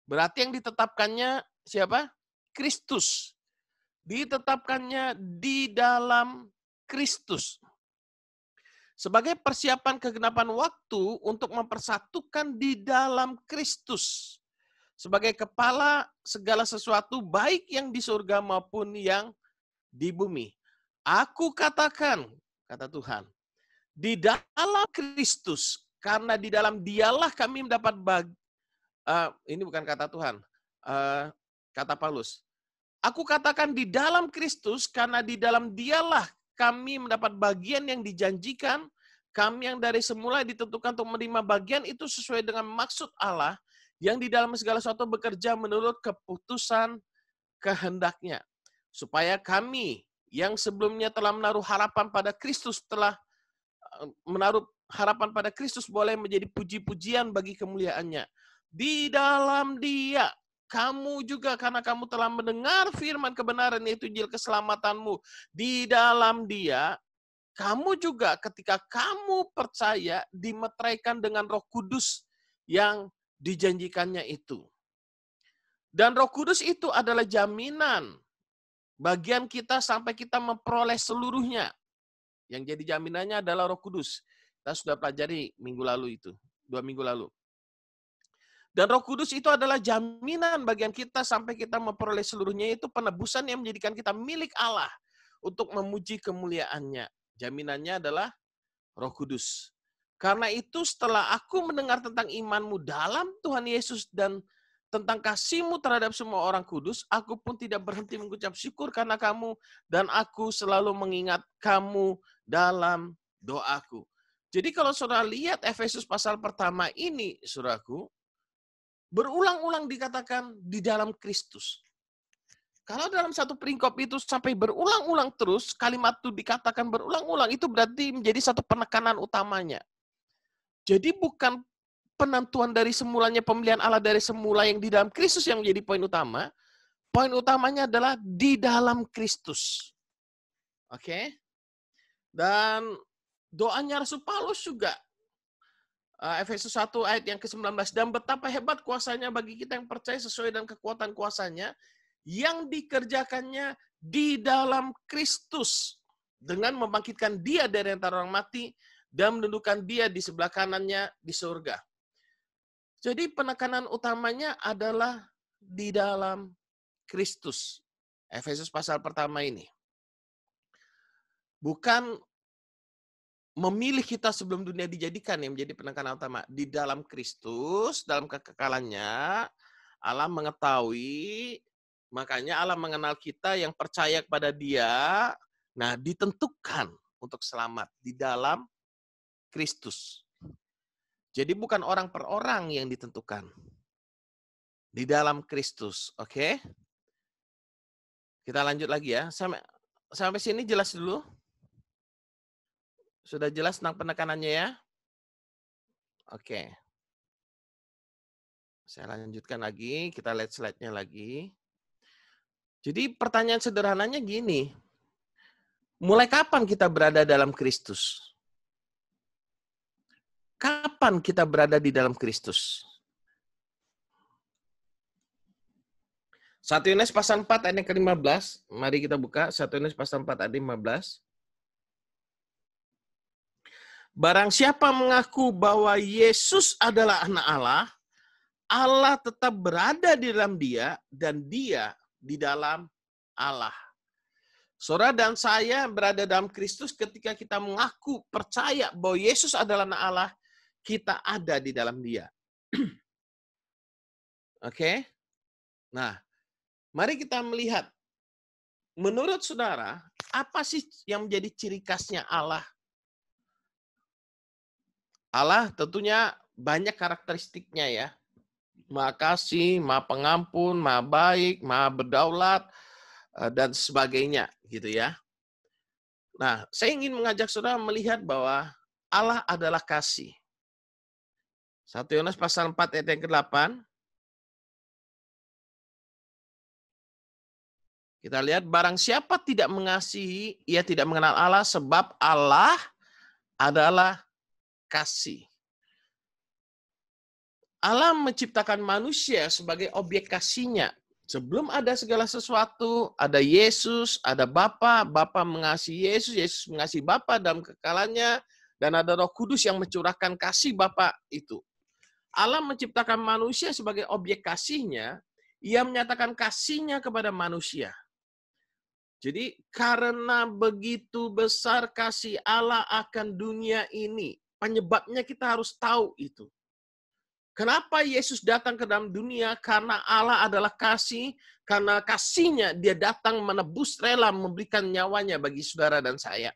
Berarti yang ditetapkannya siapa? Kristus. Ditetapkannya di dalam Kristus. Sebagai persiapan kegenapan waktu untuk mempersatukan di dalam Kristus. Sebagai kepala segala sesuatu baik yang di surga maupun yang di bumi. Aku katakan, kata Tuhan, di dalam Kristus, karena di dalam Dialah kami mendapat ini bukan kata Tuhan, kata Paulus. Aku katakan di dalam Kristus, karena di dalam Dialah kami mendapat bagian yang dijanjikan, kami yang dari semula ditentukan untuk menerima bagian itu sesuai dengan maksud Allah, yang di dalam segala sesuatu bekerja menurut keputusan kehendak-Nya. Supaya kami yang sebelumnya telah menaruh harapan pada Kristus, boleh menjadi puji-pujian bagi kemuliaan-Nya. Di dalam Dia, kamu juga karena kamu telah mendengar firman kebenaran yaitu Injil keselamatanmu. Di dalam Dia, kamu juga ketika kamu percaya dimeteraikan dengan Roh Kudus yang dijanjikannya itu. Dan Roh Kudus itu adalah jaminan bagian kita sampai kita memperoleh seluruhnya. Yang jadi jaminannya adalah Roh Kudus. Kita sudah pelajari minggu lalu itu, 2 minggu lalu. Dan Roh Kudus itu adalah jaminan bagian kita sampai kita memperoleh seluruhnya, itu penebusan yang menjadikan kita milik Allah untuk memuji kemuliaan-Nya. Jaminannya adalah Roh Kudus. Karena itu setelah aku mendengar tentang imanmu dalam Tuhan Yesus dan tentang kasih-Mu terhadap semua orang kudus, aku pun tidak berhenti mengucap syukur karena kamu, dan aku selalu mengingat kamu dalam doaku. Jadi kalau saudara lihat Efesus pasal pertama ini, saudaraku, berulang-ulang dikatakan di dalam Kristus. Kalau dalam satu peringkop itu sampai berulang-ulang terus, kalimat itu dikatakan berulang-ulang, itu berarti menjadi satu penekanan utamanya. Jadi bukan penentuan dari semulanya, pemilihan Allah dari semula yang di dalam Kristus yang menjadi poin utama. Poin utamanya adalah di dalam Kristus. Oke? Dan doanya Rasul Paulus juga. Efesus 1 ayat yang ke-19. Dan betapa hebat kuasanya bagi kita yang percaya sesuai dengan kekuatan kuasanya yang dikerjakannya di dalam Kristus. Dengan membangkitkan Dia dari antara orang mati dan menundukkan Dia di sebelah kanannya di surga. Jadi penekanan utamanya adalah di dalam Kristus. Efesus pasal pertama ini. Bukan memilih kita sebelum dunia dijadikan yang menjadi penekanan utama. Di dalam Kristus, dalam kekekalannya, Allah mengetahui, makanya Allah mengenal kita yang percaya kepada Dia, nah ditentukan untuk selamat di dalam Kristus. Jadi bukan orang per orang yang ditentukan. Di dalam Kristus, oke? Kita lanjut lagi ya. Sampai sini jelas dulu? Sudah jelas tentang penekanannya ya? Oke. Saya lanjutkan lagi, kita lihat slide-nya lagi. Jadi pertanyaan sederhananya gini. Mulai kapan kita berada dalam Kristus? Kapan kita berada di dalam Kristus? 1 Yohanes pasal 4 ayat yang ke-15. Mari kita buka 1 Yohanes pasal 4 ayat 15. Barang siapa mengaku bahwa Yesus adalah anak Allah, Allah tetap berada di dalam Dia dan Dia di dalam Allah. Saudara dan saya berada dalam Kristus ketika kita mengaku percaya bahwa Yesus adalah anak Allah, kita ada di dalam Dia. Oke? Nah, mari kita melihat, menurut saudara, apa sih yang menjadi ciri khasnya Allah? Allah tentunya banyak karakteristiknya ya. Maha kasih, maha pengampun, maha baik, maha berdaulat, dan sebagainya, gitu ya. Nah, saya ingin mengajak saudara melihat bahwa Allah adalah kasih. 1 Yohanes pasal 4 ayat yang ke-8. Kita lihat, barang siapa tidak mengasihi, ia tidak mengenal Allah, sebab Allah adalah kasih. Allah menciptakan manusia sebagai objek kasihnya. Sebelum ada segala sesuatu, ada Yesus, ada Bapa, Bapa mengasihi Yesus, Yesus mengasihi Bapa dalam kekalannya, dan ada Roh Kudus yang mencurahkan kasih Bapa itu. Allah menciptakan manusia sebagai objek kasihnya, ia menyatakan kasihnya kepada manusia. Jadi karena begitu besar kasih Allah akan dunia ini, penyebabnya kita harus tahu itu. Kenapa Yesus datang ke dalam dunia? Karena Allah adalah kasih, karena kasihnya dia datang menebus, rela memberikan nyawanya bagi saudara dan saya.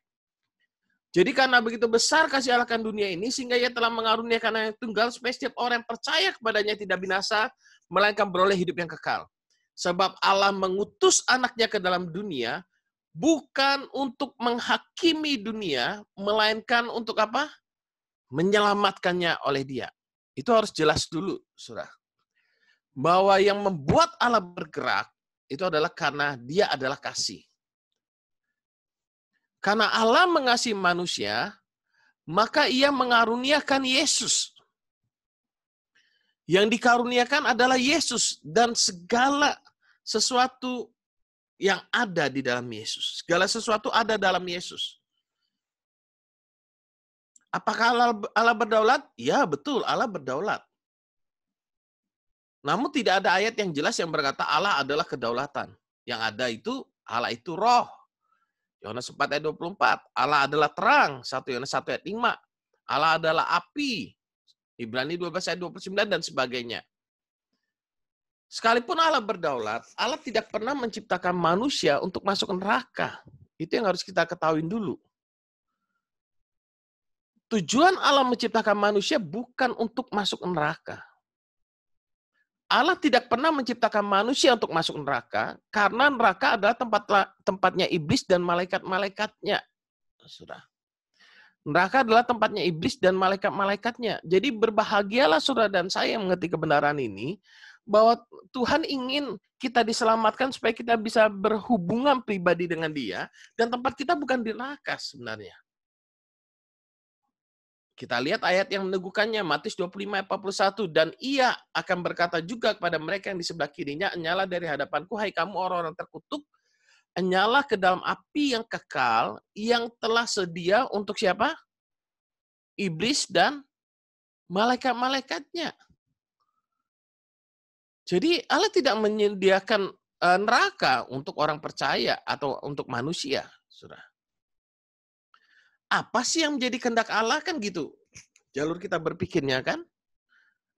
Jadi karena begitu besar kasih Allah akan dunia ini, sehingga ia telah mengaruniakan Anak Tunggal, supaya setiap orang yang percaya kepadanya tidak binasa, melainkan beroleh hidup yang kekal. Sebab Allah mengutus anaknya ke dalam dunia, bukan untuk menghakimi dunia, melainkan untuk apa? Menyelamatkannya oleh dia. Itu harus jelas dulu, saudara. Bahwa yang membuat Allah bergerak, itu adalah karena dia adalah kasih. Karena Allah mengasihi manusia, maka ia mengaruniakan Yesus. Yang dikaruniakan adalah Yesus dan segala sesuatu yang ada di dalam Yesus. Segala sesuatu ada dalam Yesus. Apakah Allah berdaulat? Ya, betul, Allah berdaulat. Namun tidak ada ayat yang jelas yang berkata Allah adalah kedaulatan. Yang ada itu, Allah itu roh. Yohanes 4 ayat 24. Allah adalah terang. 1 Yohanes 1 ayat 5. Allah adalah api. Ibrani 12 ayat 29 dan sebagainya. Sekalipun Allah berdaulat, Allah tidak pernah menciptakan manusia untuk masuk neraka. Itu yang harus kita ketahui dulu. Tujuan Allah menciptakan manusia bukan untuk masuk neraka. Allah tidak pernah menciptakan manusia untuk masuk neraka, karena neraka adalah tempatnya iblis dan malaikat-malaikatnya. Saudara. Neraka adalah tempatnya iblis dan malaikat-malaikatnya. Jadi berbahagialah saudara dan saya yang mengerti kebenaran ini, bahwa Tuhan ingin kita diselamatkan supaya kita bisa berhubungan pribadi dengan Dia, dan tempat kita bukan di neraka sebenarnya. Kita lihat ayat yang meneguhkannya, Matius 25 ayat 41, dan ia akan berkata juga kepada mereka yang di sebelah kirinya, enyalah dari hadapanku, hai kamu orang-orang terkutuk, enyalah ke dalam api yang kekal, yang telah sedia untuk siapa? Iblis dan malaikat-malaikatnya. Jadi Allah tidak menyediakan neraka untuk orang percaya atau untuk manusia. Saudara. Apa sih yang menjadi kehendak Allah kan gitu? Jalur kita berpikirnya kan?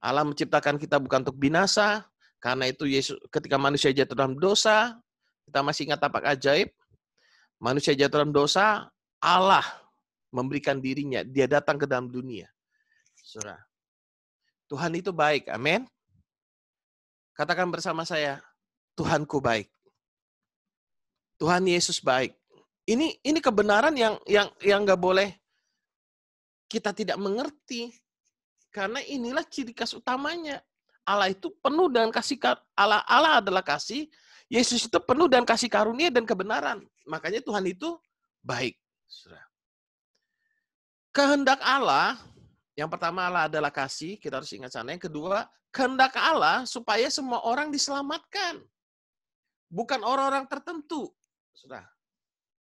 Allah menciptakan kita bukan untuk binasa, karena itu Yesus ketika manusia jatuh dalam dosa, kita masih ingat tapak ajaib, manusia jatuh dalam dosa, Allah memberikan dirinya, dia datang ke dalam dunia. Saudara. Tuhan itu baik, amin. Katakan bersama saya, Tuhanku baik. Tuhan Yesus baik. Ini kebenaran yang nggak boleh kita tidak mengerti, karena inilah ciri khas utamanya. Allah itu penuh dengan kasih, Allah adalah kasih, Yesus itu penuh dengan kasih karunia dan kebenaran. Makanya Tuhan itu baik. Kehendak Allah, yang pertama Allah adalah kasih, kita harus ingat sana. Yang kedua, kehendak Allah supaya semua orang diselamatkan. Bukan orang-orang tertentu. Sudah.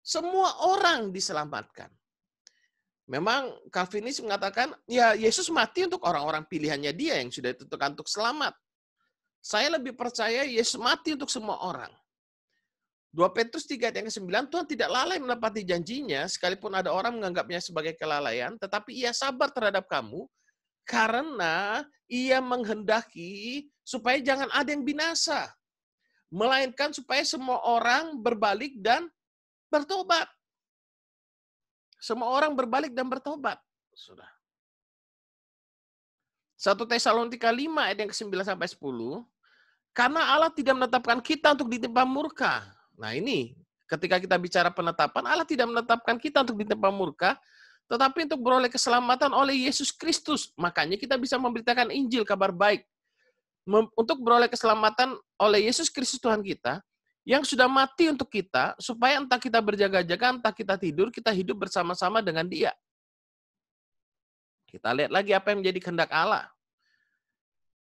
Semua orang diselamatkan. Memang Calvinis mengatakan, ya Yesus mati untuk orang-orang pilihannya dia yang sudah ditentukan untuk selamat. Saya lebih percaya Yesus mati untuk semua orang. 2 Petrus 3 ayat yang ke-9, Tuhan tidak lalai menepati janjinya, sekalipun ada orang menganggapnya sebagai kelalaian, tetapi ia sabar terhadap kamu, karena ia menghendaki supaya jangan ada yang binasa, melainkan supaya semua orang berbalik dan bertobat. Semua orang berbalik dan bertobat. Sudah. 1 Tesalonika 5 ayat yang ke-9 sampai 10. Karena Allah tidak menetapkan kita untuk ditimpa murka. Nah ini, ketika kita bicara penetapan, Allah tidak menetapkan kita untuk ditimpa murka, tetapi untuk beroleh keselamatan oleh Yesus Kristus. Makanya kita bisa memberitakan Injil, kabar baik. Untuk beroleh keselamatan oleh Yesus Kristus Tuhan kita, yang sudah mati untuk kita, supaya entah kita berjaga-jaga, entah kita tidur, kita hidup bersama-sama dengan Dia. Kita lihat lagi apa yang menjadi kehendak Allah.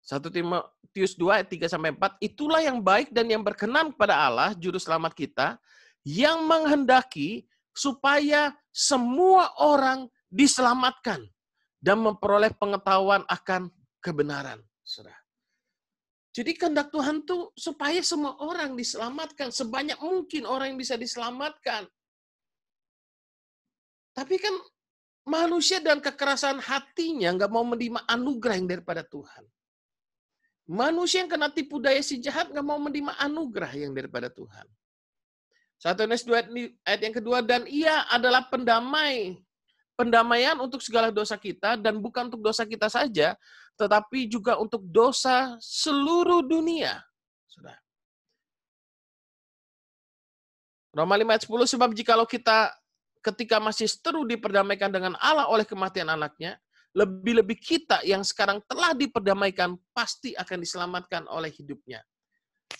1 Timotius 2 ayat 3 sampai 4, itulah yang baik dan yang berkenan kepada Allah, juru selamat kita, yang menghendaki supaya semua orang diselamatkan dan memperoleh pengetahuan akan kebenaran. Saudara. Jadi kehendak Tuhan tuh supaya semua orang diselamatkan, sebanyak mungkin orang yang bisa diselamatkan. Tapi kan manusia dan kekerasan hatinya nggak mau menerima anugerah yang daripada Tuhan. Manusia yang kena tipu daya si jahat nggak mau menerima anugerah yang daripada Tuhan. 1 Yohanes 2 ayat yang kedua, dan Ia adalah pendamai. Pendamaian untuk segala dosa kita, dan bukan untuk dosa kita saja, tetapi juga untuk dosa seluruh dunia. Sudah. Roma 5 ayat 10, sebab jikalau kita ketika masih seteru diperdamaikan dengan Allah oleh kematian anaknya, lebih-lebih kita yang sekarang telah diperdamaikan pasti akan diselamatkan oleh hidupnya.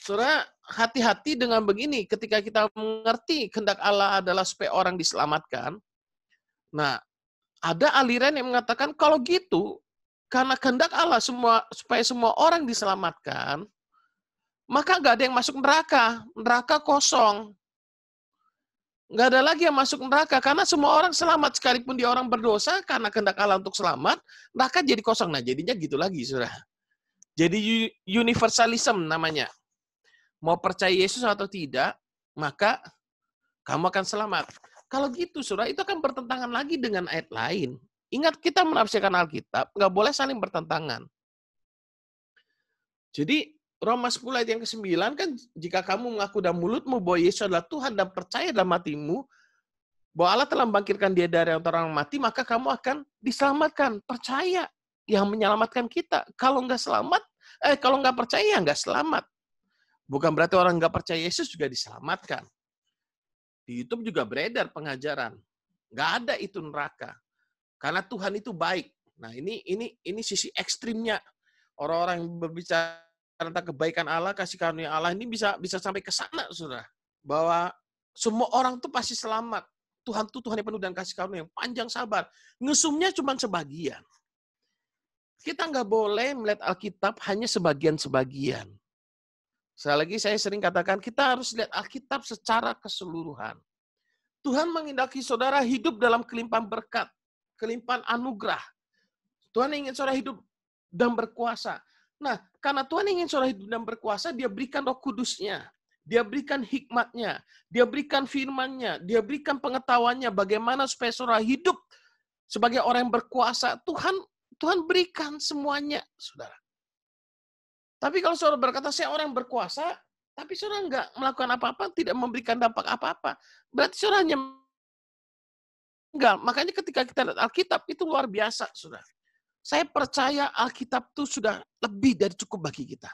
Saudara, hati-hati dengan begini, ketika kita mengerti kehendak Allah adalah supaya orang diselamatkan. Nah, ada aliran yang mengatakan kalau gitu, karena kehendak Allah supaya semua orang diselamatkan, maka nggak ada yang masuk neraka. Neraka kosong. Nggak ada lagi yang masuk neraka, karena semua orang selamat, sekalipun dia orang berdosa, karena kehendak Allah untuk selamat, neraka jadi kosong. Nah, jadinya gitu lagi, saudara. Jadi universalism namanya. Mau percaya Yesus atau tidak, maka kamu akan selamat. Kalau gitu, saudara, itu akan bertentangan lagi dengan ayat lain. Ingat, kita menafsirkan Alkitab, nggak boleh saling bertentangan. Jadi, Roma 10 ayat yang ke-9 kan, jika kamu mengaku dalam mulutmu bahwa Yesus adalah Tuhan dan percaya dalam hatimu bahwa Allah telah membangkitkan Dia dari antara orang mati, maka kamu akan diselamatkan. Percaya yang menyelamatkan kita. Kalau nggak selamat, kalau nggak percaya ya nggak selamat. Bukan berarti orang nggak percaya Yesus juga diselamatkan. Di YouTube juga beredar pengajaran. Nggak ada itu neraka. Karena Tuhan itu baik. Nah, ini sisi ekstrimnya. Orang-orang yang berbicara tentang kebaikan Allah, kasih karunia Allah, ini bisa sampai ke sana, saudara. Bahwa semua orang tuh pasti selamat. Tuhan tuh Tuhan yang penuh dan kasih karunia, yang panjang sabar. Ngesumnya cuma sebagian. Kita nggak boleh melihat Alkitab hanya sebagian-sebagian. Sekali lagi saya sering katakan, kita harus lihat Alkitab secara keseluruhan. Tuhan menghendaki saudara hidup dalam kelimpahan berkat, kelimpahan anugerah. Tuhan ingin saudara hidup dan berkuasa. Nah, karena Tuhan ingin saudara hidup dan berkuasa, Dia berikan Roh Kudus-Nya. Dia berikan hikmat-Nya. Dia berikan firman-Nya. Dia berikan pengetahuannya bagaimana supaya saudara hidup sebagai orang yang berkuasa. Tuhan berikan semuanya, saudara. Tapi kalau saudara berkata, saya orang yang berkuasa, tapi saudara nggak melakukan apa-apa, tidak memberikan dampak apa-apa, berarti saudara hanya enggak. Makanya ketika kita lihat Alkitab, itu luar biasa, saudara. Saya percaya Alkitab itu sudah lebih dari cukup bagi kita.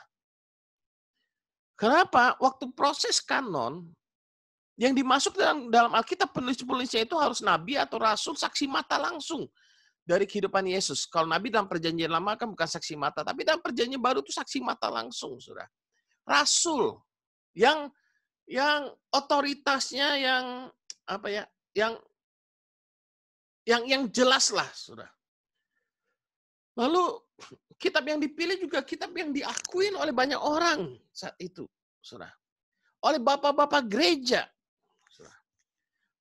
Kenapa? Waktu proses kanon, yang dimasuk dalam Alkitab, penulis-penulisnya itu harus nabi atau rasul, saksi mata langsung dari kehidupan Yesus. Kalau nabi dalam perjanjian lama kan bukan saksi mata, tapi dalam perjanjian baru itu saksi mata langsung, saudara. Rasul yang otoritasnya yang jelas lah, saudara. Lalu kitab yang dipilih juga kitab yang diakuin oleh banyak orang saat itu, saudara. Oleh bapak-bapak gereja, saudara.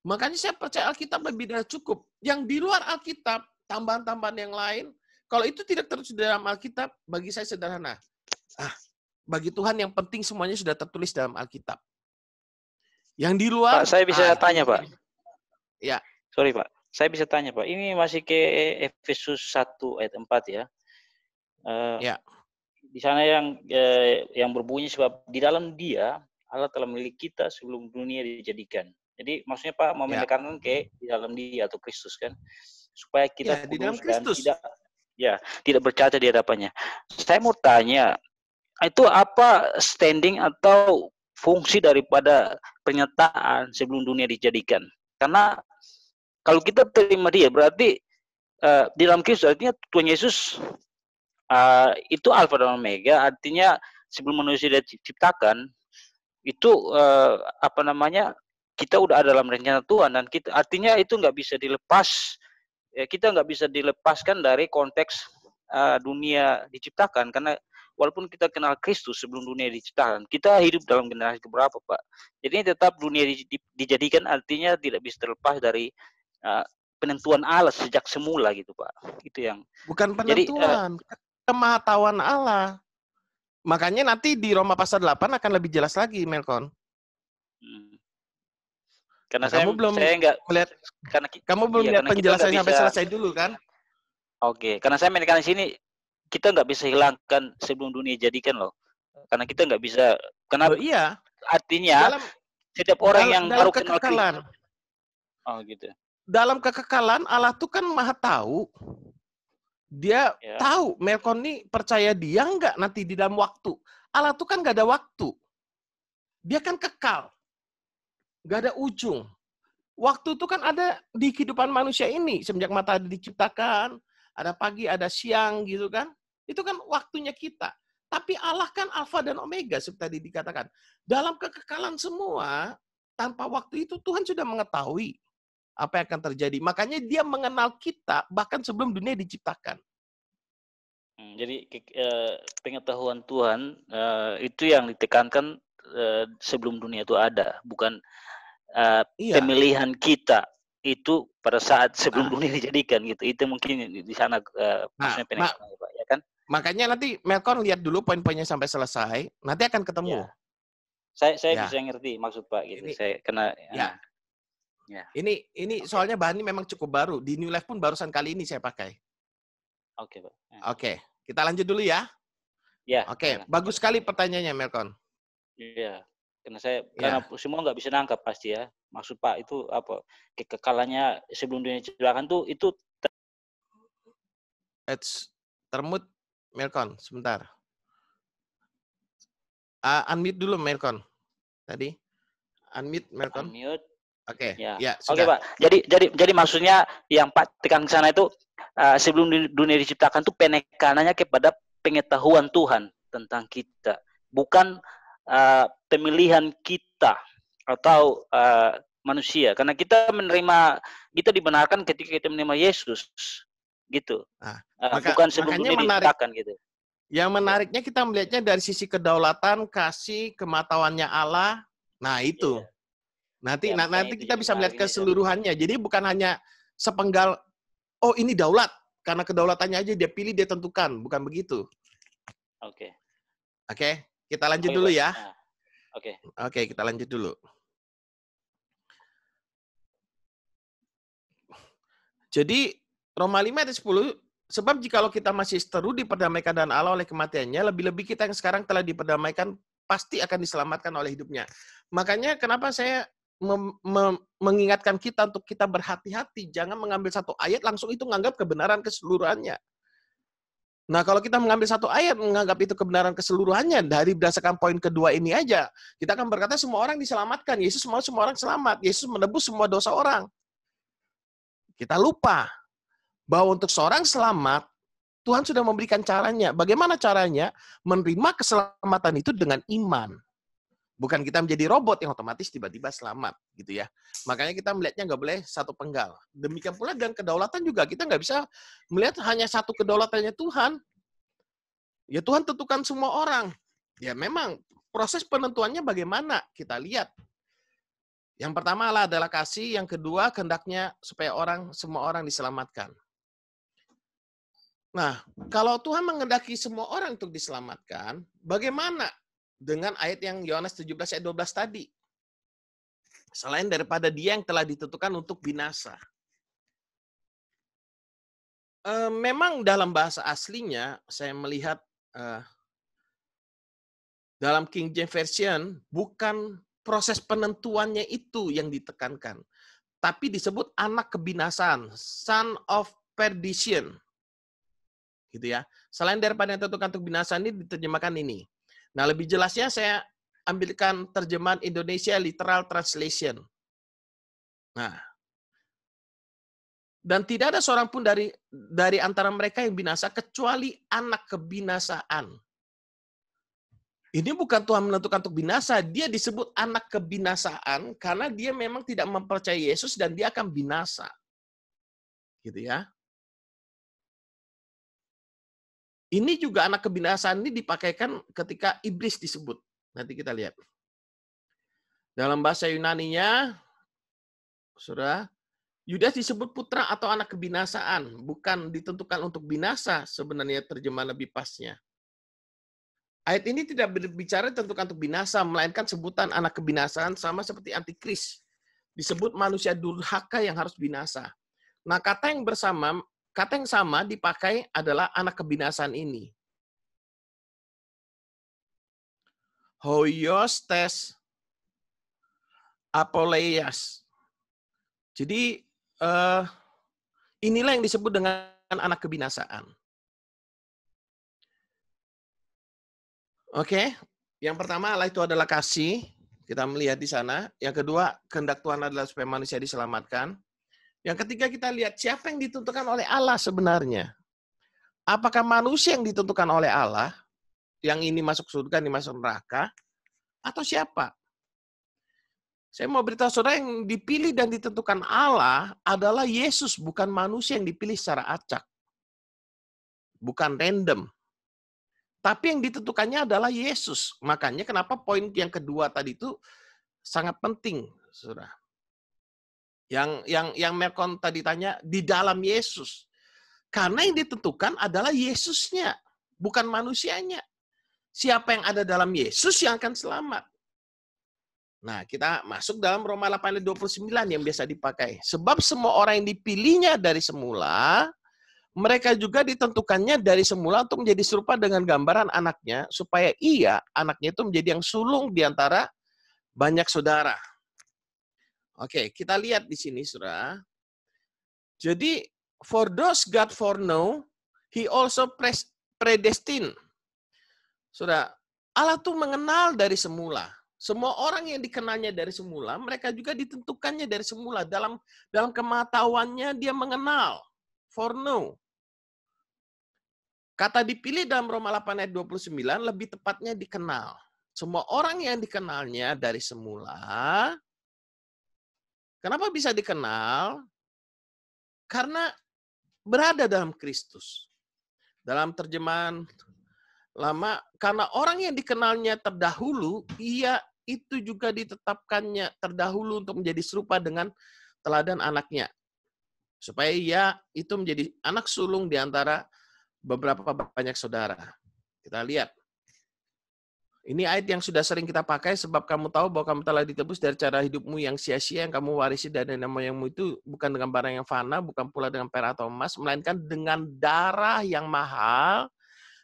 Makanya saya percaya Alkitab lebih dari cukup. Yang di luar Alkitab, tambahan-tambahan yang lain, kalau itu tidak tertulis dalam Alkitab, bagi saya sederhana. Bagi Tuhan yang penting semuanya sudah tertulis dalam Alkitab. Yang di luar... Pak, saya bisa tanya, Pak? Ya. Sorry, Pak. Saya bisa tanya, Pak. Ini masih ke Efesus 1 ayat 4 ya. Ya. Di sana yang berbunyi, sebab di dalam Dia Allah telah memilih kita sebelum dunia dijadikan. Jadi maksudnya Pak mau menekankan ke di dalam Dia atau Kristus kan, supaya kita di dalam Kristus. Ya, tidak bercacat di hadapannya. Saya mau tanya, itu apa standing atau fungsi daripada pernyataan sebelum dunia dijadikan? Karena kalau kita terima dia, berarti di dalam Kristus, artinya Tuhan Yesus itu Alfa dan Omega, artinya sebelum manusia diciptakan, itu apa namanya, kita udah ada dalam rencana Tuhan, dan kita artinya itu nggak bisa dilepas, kita nggak bisa dilepaskan dari konteks dunia diciptakan, karena walaupun kita kenal Kristus sebelum dunia diciptakan, kita hidup dalam generasi keberapa, Pak? Jadi tetap dunia dijadikan, artinya tidak bisa terlepas dari penentuan Allah sejak semula gitu, Pak. Itu yang Bukan jadi penentuan, kemahatauan Allah. Makanya nanti di Roma pasal 8 akan lebih jelas lagi, Melkon. Karena Nah, kamu belum nggak melihat, karena kamu belum lihat penjelasan sampai selesai dulu kan? Oke, karena saya menekan di sini, kita nggak bisa hilangkan sebelum dunia jadikan loh. Karena kita nggak bisa, karena Iya. artinya setiap orang yang dalam baru kenal kekekalan. Oh gitu. Dalam kekekalan Allah tuh kan maha tahu. Dia tahu Melkon nih percaya dia nggak nanti di dalam waktu. Allah tuh kan nggak ada waktu. Dia kan kekal. Nggak ada ujung. Waktu itu kan ada di kehidupan manusia ini. Semenjak matahari diciptakan, ada pagi, ada siang gitu kan. Itu kan waktunya kita. Tapi Allah kan Alfa dan Omega seperti tadi dikatakan. Dalam kekekalan semua, tanpa waktu itu Tuhan sudah mengetahui apa yang akan terjadi. Makanya dia mengenal kita bahkan sebelum dunia diciptakan. Jadi pengetahuan Tuhan itu yang ditekankan sebelum dunia itu ada, bukan pemilihan kita itu pada saat sebelum dunia dijadikan gitu. Itu mungkin di sana maksudnya penekanan, Pak, ya kan? Makanya nanti Melkon lihat dulu poin-poinnya sampai selesai, nanti akan ketemu. Ya. Saya bisa ngerti maksud Pak gitu. Saya kena Ya. Ini soalnya bahan ini memang cukup baru. Di New Life pun barusan kali ini saya pakai. Oke, Pak. Oke, kita lanjut dulu ya. Ya. Oke, bagus sekali pertanyaannya, Melkon. Iya. Karena semua nggak bisa nangkap pasti ya. Maksud Pak itu apa? Kekekalannya sebelum dunia diciptakan tuh itu termut Melkon, sebentar. Unmute dulu Melkon. Tadi. Unmute Melkon. Unmute. Oke, ya sudah. Oke, Pak. Jadi maksudnya yang Pak tekan ke sana itu sebelum dunia diciptakan tuh penekanannya kepada pengetahuan Tuhan tentang kita, bukan pemilihan kita atau manusia. Karena kita dibenarkan ketika kita menerima Yesus, gitu. Bukan sebelum dunia diciptakan gitu. Yang menariknya kita melihatnya dari sisi kedaulatan, kasih, kemahatauannya Allah. Nah itu. Nanti kita bisa melihat keseluruhannya. Jadi bukan hanya sepenggal, oh ini daulat. Karena kedaulatannya aja dia pilih, dia tentukan. Bukan begitu. Oke, kita lanjut dulu ya. Oke, kita lanjut dulu. Jadi Roma 5 ayat 10, sebab jikalau kita masih seteru diperdamaikan dengan Allah oleh kematiannya, lebih-lebih kita yang sekarang telah diperdamaikan pasti akan diselamatkan oleh hidupnya. Makanya kenapa saya mengingatkan kita untuk kita berhati-hati, jangan mengambil satu ayat langsung itu menganggap kebenaran keseluruhannya. Nah, kalau kita mengambil satu ayat menganggap itu kebenaran keseluruhannya dari berdasarkan poin kedua ini aja, kita akan berkata semua orang diselamatkan. Yesus mau semua orang selamat. Yesus menebus semua dosa orang. Kita lupa bahwa untuk seorang selamat, Tuhan sudah memberikan caranya. Bagaimana caranya? Menerima keselamatan itu dengan iman. Bukan kita menjadi robot yang otomatis tiba-tiba selamat, gitu ya. Makanya kita melihatnya nggak boleh satu penggal. Demikian pula dengan kedaulatan juga. Kita nggak bisa melihat hanya satu kedaulatannya Tuhan. Ya Tuhan tentukan semua orang. Ya memang proses penentuannya bagaimana kita lihat. Yang pertama adalah kasih, yang kedua kehendaknya supaya semua orang diselamatkan. Nah, kalau Tuhan menghendaki semua orang untuk diselamatkan, bagaimana dengan ayat yang Yohanes 17 ayat 12 tadi? Selain daripada dia yang telah ditentukan untuk binasa. Memang dalam bahasa aslinya, saya melihat dalam King James Version, bukan proses penentuannya itu yang ditekankan. Tapi disebut anak kebinasaan, son of perdition. gitu ya. Selain daripada yang ditentukan untuk binasa ini diterjemahkan ini. Nah, lebih jelasnya saya ambilkan terjemahan Indonesia Literal Translation. Nah, dan tidak ada seorang pun dari antara mereka yang binasa kecuali anak kebinasaan. Ini bukan Tuhan menentukan untuk binasa, dia disebut anak kebinasaan karena dia memang tidak mempercayai Yesus dan dia akan binasa. Gitu ya. Ini juga anak kebinasaan ini dipakaikan ketika iblis disebut. Nanti kita lihat. Dalam bahasa Yunaninya, Saudara, Yudas disebut putra atau anak kebinasaan, bukan ditentukan untuk binasa sebenarnya terjemahan lebih pasnya. Ayat ini tidak berbicara ditentukan untuk binasa, melainkan sebutan anak kebinasaan sama seperti antikris. Disebut manusia durhaka yang harus binasa. Nah, kata yang sama dipakai adalah anak kebinasaan ini. Hoiostes apoleias. Jadi, inilah yang disebut dengan anak kebinasaan. Oke, yang pertama Allah itu adalah kasih. Kita melihat di sana. Yang kedua, kehendak Tuhan adalah supaya manusia diselamatkan. Yang ketiga, kita lihat siapa yang ditentukan oleh Allah sebenarnya. Apakah manusia yang ditentukan oleh Allah, yang ini masuk surga, ini masuk neraka, atau siapa? Saya mau beritahu saudara, yang dipilih dan ditentukan Allah adalah Yesus, bukan manusia yang dipilih secara acak. Bukan random. Tapi yang ditentukannya adalah Yesus. Makanya kenapa poin yang kedua tadi itu sangat penting, saudara. Yang Merkon tadi tanya, di dalam Yesus. Karena yang ditentukan adalah Yesusnya, bukan manusianya. Siapa yang ada dalam Yesus yang akan selamat. Nah, kita masuk dalam Roma 8 ayat 29 yang biasa dipakai. Sebab semua orang yang dipilihnya dari semula, mereka juga ditentukannya dari semula untuk menjadi serupa dengan gambaran anaknya, supaya anaknya itu menjadi yang sulung di antara banyak saudara. Oke, kita lihat di sini, saudara. Jadi, for those God foreknow, He also predestined. Saudara, Allah tuh mengenal dari semula. Semua orang yang dikenalnya dari semula, mereka juga ditentukannya dari semula. Dalam kematahuannya dia mengenal. Foreknow. Kata dipilih dalam Roma 8 ayat 29 lebih tepatnya dikenal. Semua orang yang dikenalnya dari semula. Kenapa bisa dikenal? Karena berada dalam Kristus. Dalam terjemahan lama, karena orang yang dikenalnya terdahulu, ia itu juga ditetapkannya terdahulu untuk menjadi serupa dengan teladan anaknya. Supaya ia itu menjadi anak sulung di antara beberapa banyak saudara. Kita lihat. Ini ayat yang sudah sering kita pakai, sebab kamu tahu bahwa kamu telah ditebus dari cara hidupmu yang sia-sia yang kamu warisi dari nenek moyangmu itu bukan dengan barang yang fana, bukan pula dengan perak atau emas, melainkan dengan darah yang mahal,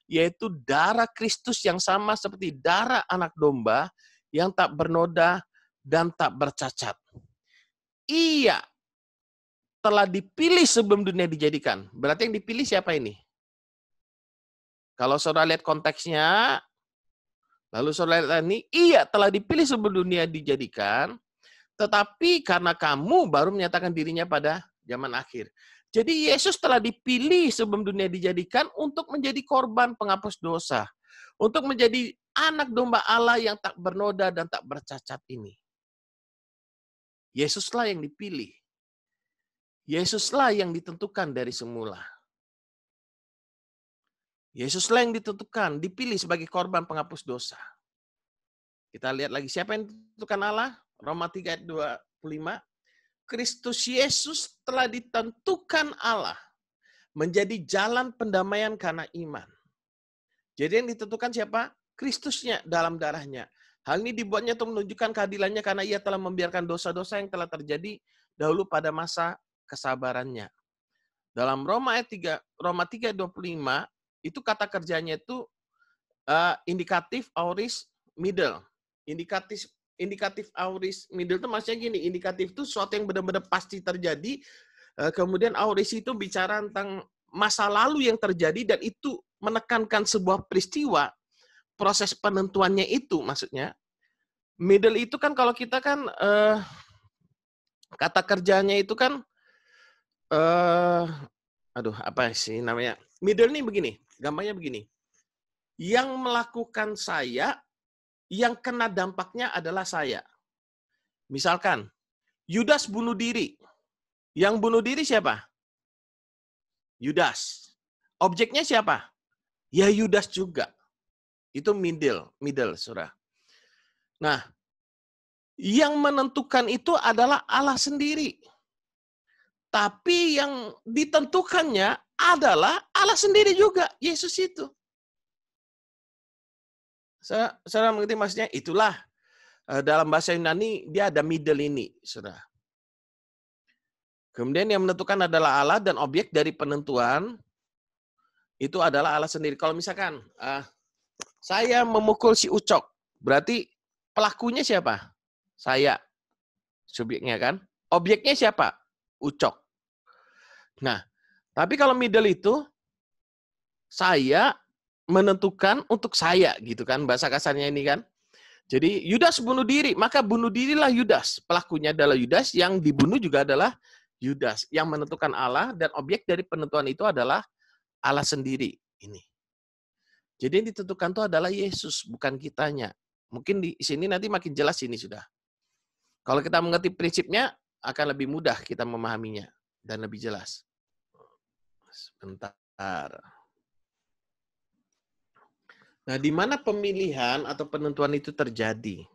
yaitu darah Kristus yang sama seperti darah anak domba yang tak bernoda dan tak bercacat. Ia telah dipilih sebelum dunia dijadikan. Berarti yang dipilih siapa ini? Kalau saudara lihat konteksnya, lalu saudara lihat ini, ia telah dipilih sebelum dunia dijadikan, tetapi karena kamu baru menyatakan dirinya pada zaman akhir. Jadi Yesus telah dipilih sebelum dunia dijadikan untuk menjadi korban penghapus dosa. Untuk menjadi anak domba Allah yang tak bernoda dan tak bercacat ini. Yesuslah yang dipilih. Yesuslah yang ditentukan dari semula. Yesuslah yang ditentukan, dipilih sebagai korban penghapus dosa. Kita lihat lagi, siapa yang ditentukan Allah? Roma 3 ayat 25. Kristus Yesus telah ditentukan Allah menjadi jalan pendamaian karena iman. Jadi yang ditentukan siapa? Kristusnya dalam darahnya. Hal ini dibuatnya untuk menunjukkan keadilannya karena ia telah membiarkan dosa-dosa yang telah terjadi dahulu pada masa kesabarannya. Dalam Roma 3:25 itu kata kerjanya itu indikatif aorist middle. Indikatif aorist middle itu maksudnya gini, indikatif itu sesuatu yang benar-benar pasti terjadi, kemudian aorist itu bicara tentang masa lalu yang terjadi dan itu menekankan sebuah peristiwa, proses penentuannya itu maksudnya. Middle itu kan kalau kita kan kata kerjanya itu kan apa sih namanya? Middle ini begini, gampangnya begini. Yang melakukan saya, yang kena dampaknya adalah saya. Misalkan Yudas bunuh diri. Yang bunuh diri siapa? Yudas. Objeknya siapa? Ya Yudas juga. Itu middle, Saudara. Nah, yang menentukan itu adalah Allah sendiri. Tapi yang ditentukannya adalah Allah sendiri juga, Yesus itu. Saudara mengerti maksudnya? Itulah dalam bahasa Yunani dia ada middle ini, Saudara. Kemudian yang menentukan adalah Allah dan objek dari penentuan itu adalah Allah sendiri. Kalau misalkan saya memukul si Ucok, berarti pelakunya siapa? Saya. Subjeknya kan? Objeknya siapa? Ucok. Nah, tapi kalau middle itu saya menentukan untuk saya gitu kan, bahasa kasarnya ini kan. Jadi Yudas bunuh diri, maka bunuh dirilah Yudas. Pelakunya adalah Yudas, yang dibunuh juga adalah Yudas. Yang menentukan Allah dan objek dari penentuan itu adalah Allah sendiri. Ini. Jadi yang ditentukan itu adalah Yesus, bukan kitanya. Mungkin di sini nanti makin jelas ini sudah. Kalau kita mengerti prinsipnya, akan lebih mudah kita memahaminya dan lebih jelas. Sebentar. Nah, di mana pemilihan atau penentuan itu terjadi?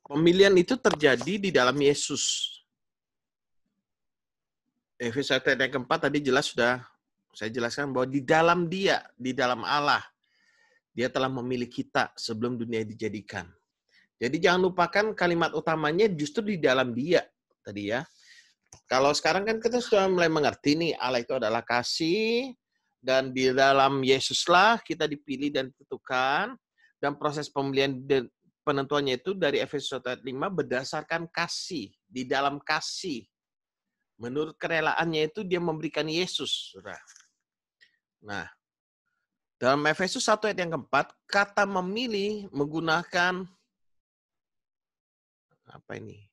Pemilihan itu terjadi di dalam Yesus. Efesus 1 ayat yang keempat tadi jelas sudah saya jelaskan bahwa di dalam Dia, di dalam Allah, Dia telah memilih kita sebelum dunia dijadikan. Jadi jangan lupakan kalimat utamanya justru di dalam Dia tadi ya. Kalau sekarang kan kita sudah mulai mengerti nih Allah itu adalah kasih dan di dalam Yesuslah kita dipilih dan ditentukan dan proses pemilihan dan penentuannya itu dari Efesus 1 ayat 5 berdasarkan kasih, di dalam kasih. Menurut kerelaannya itu dia memberikan Yesus. Nah, dalam Efesus 1 ayat yang keempat, kata memilih menggunakan apa ini?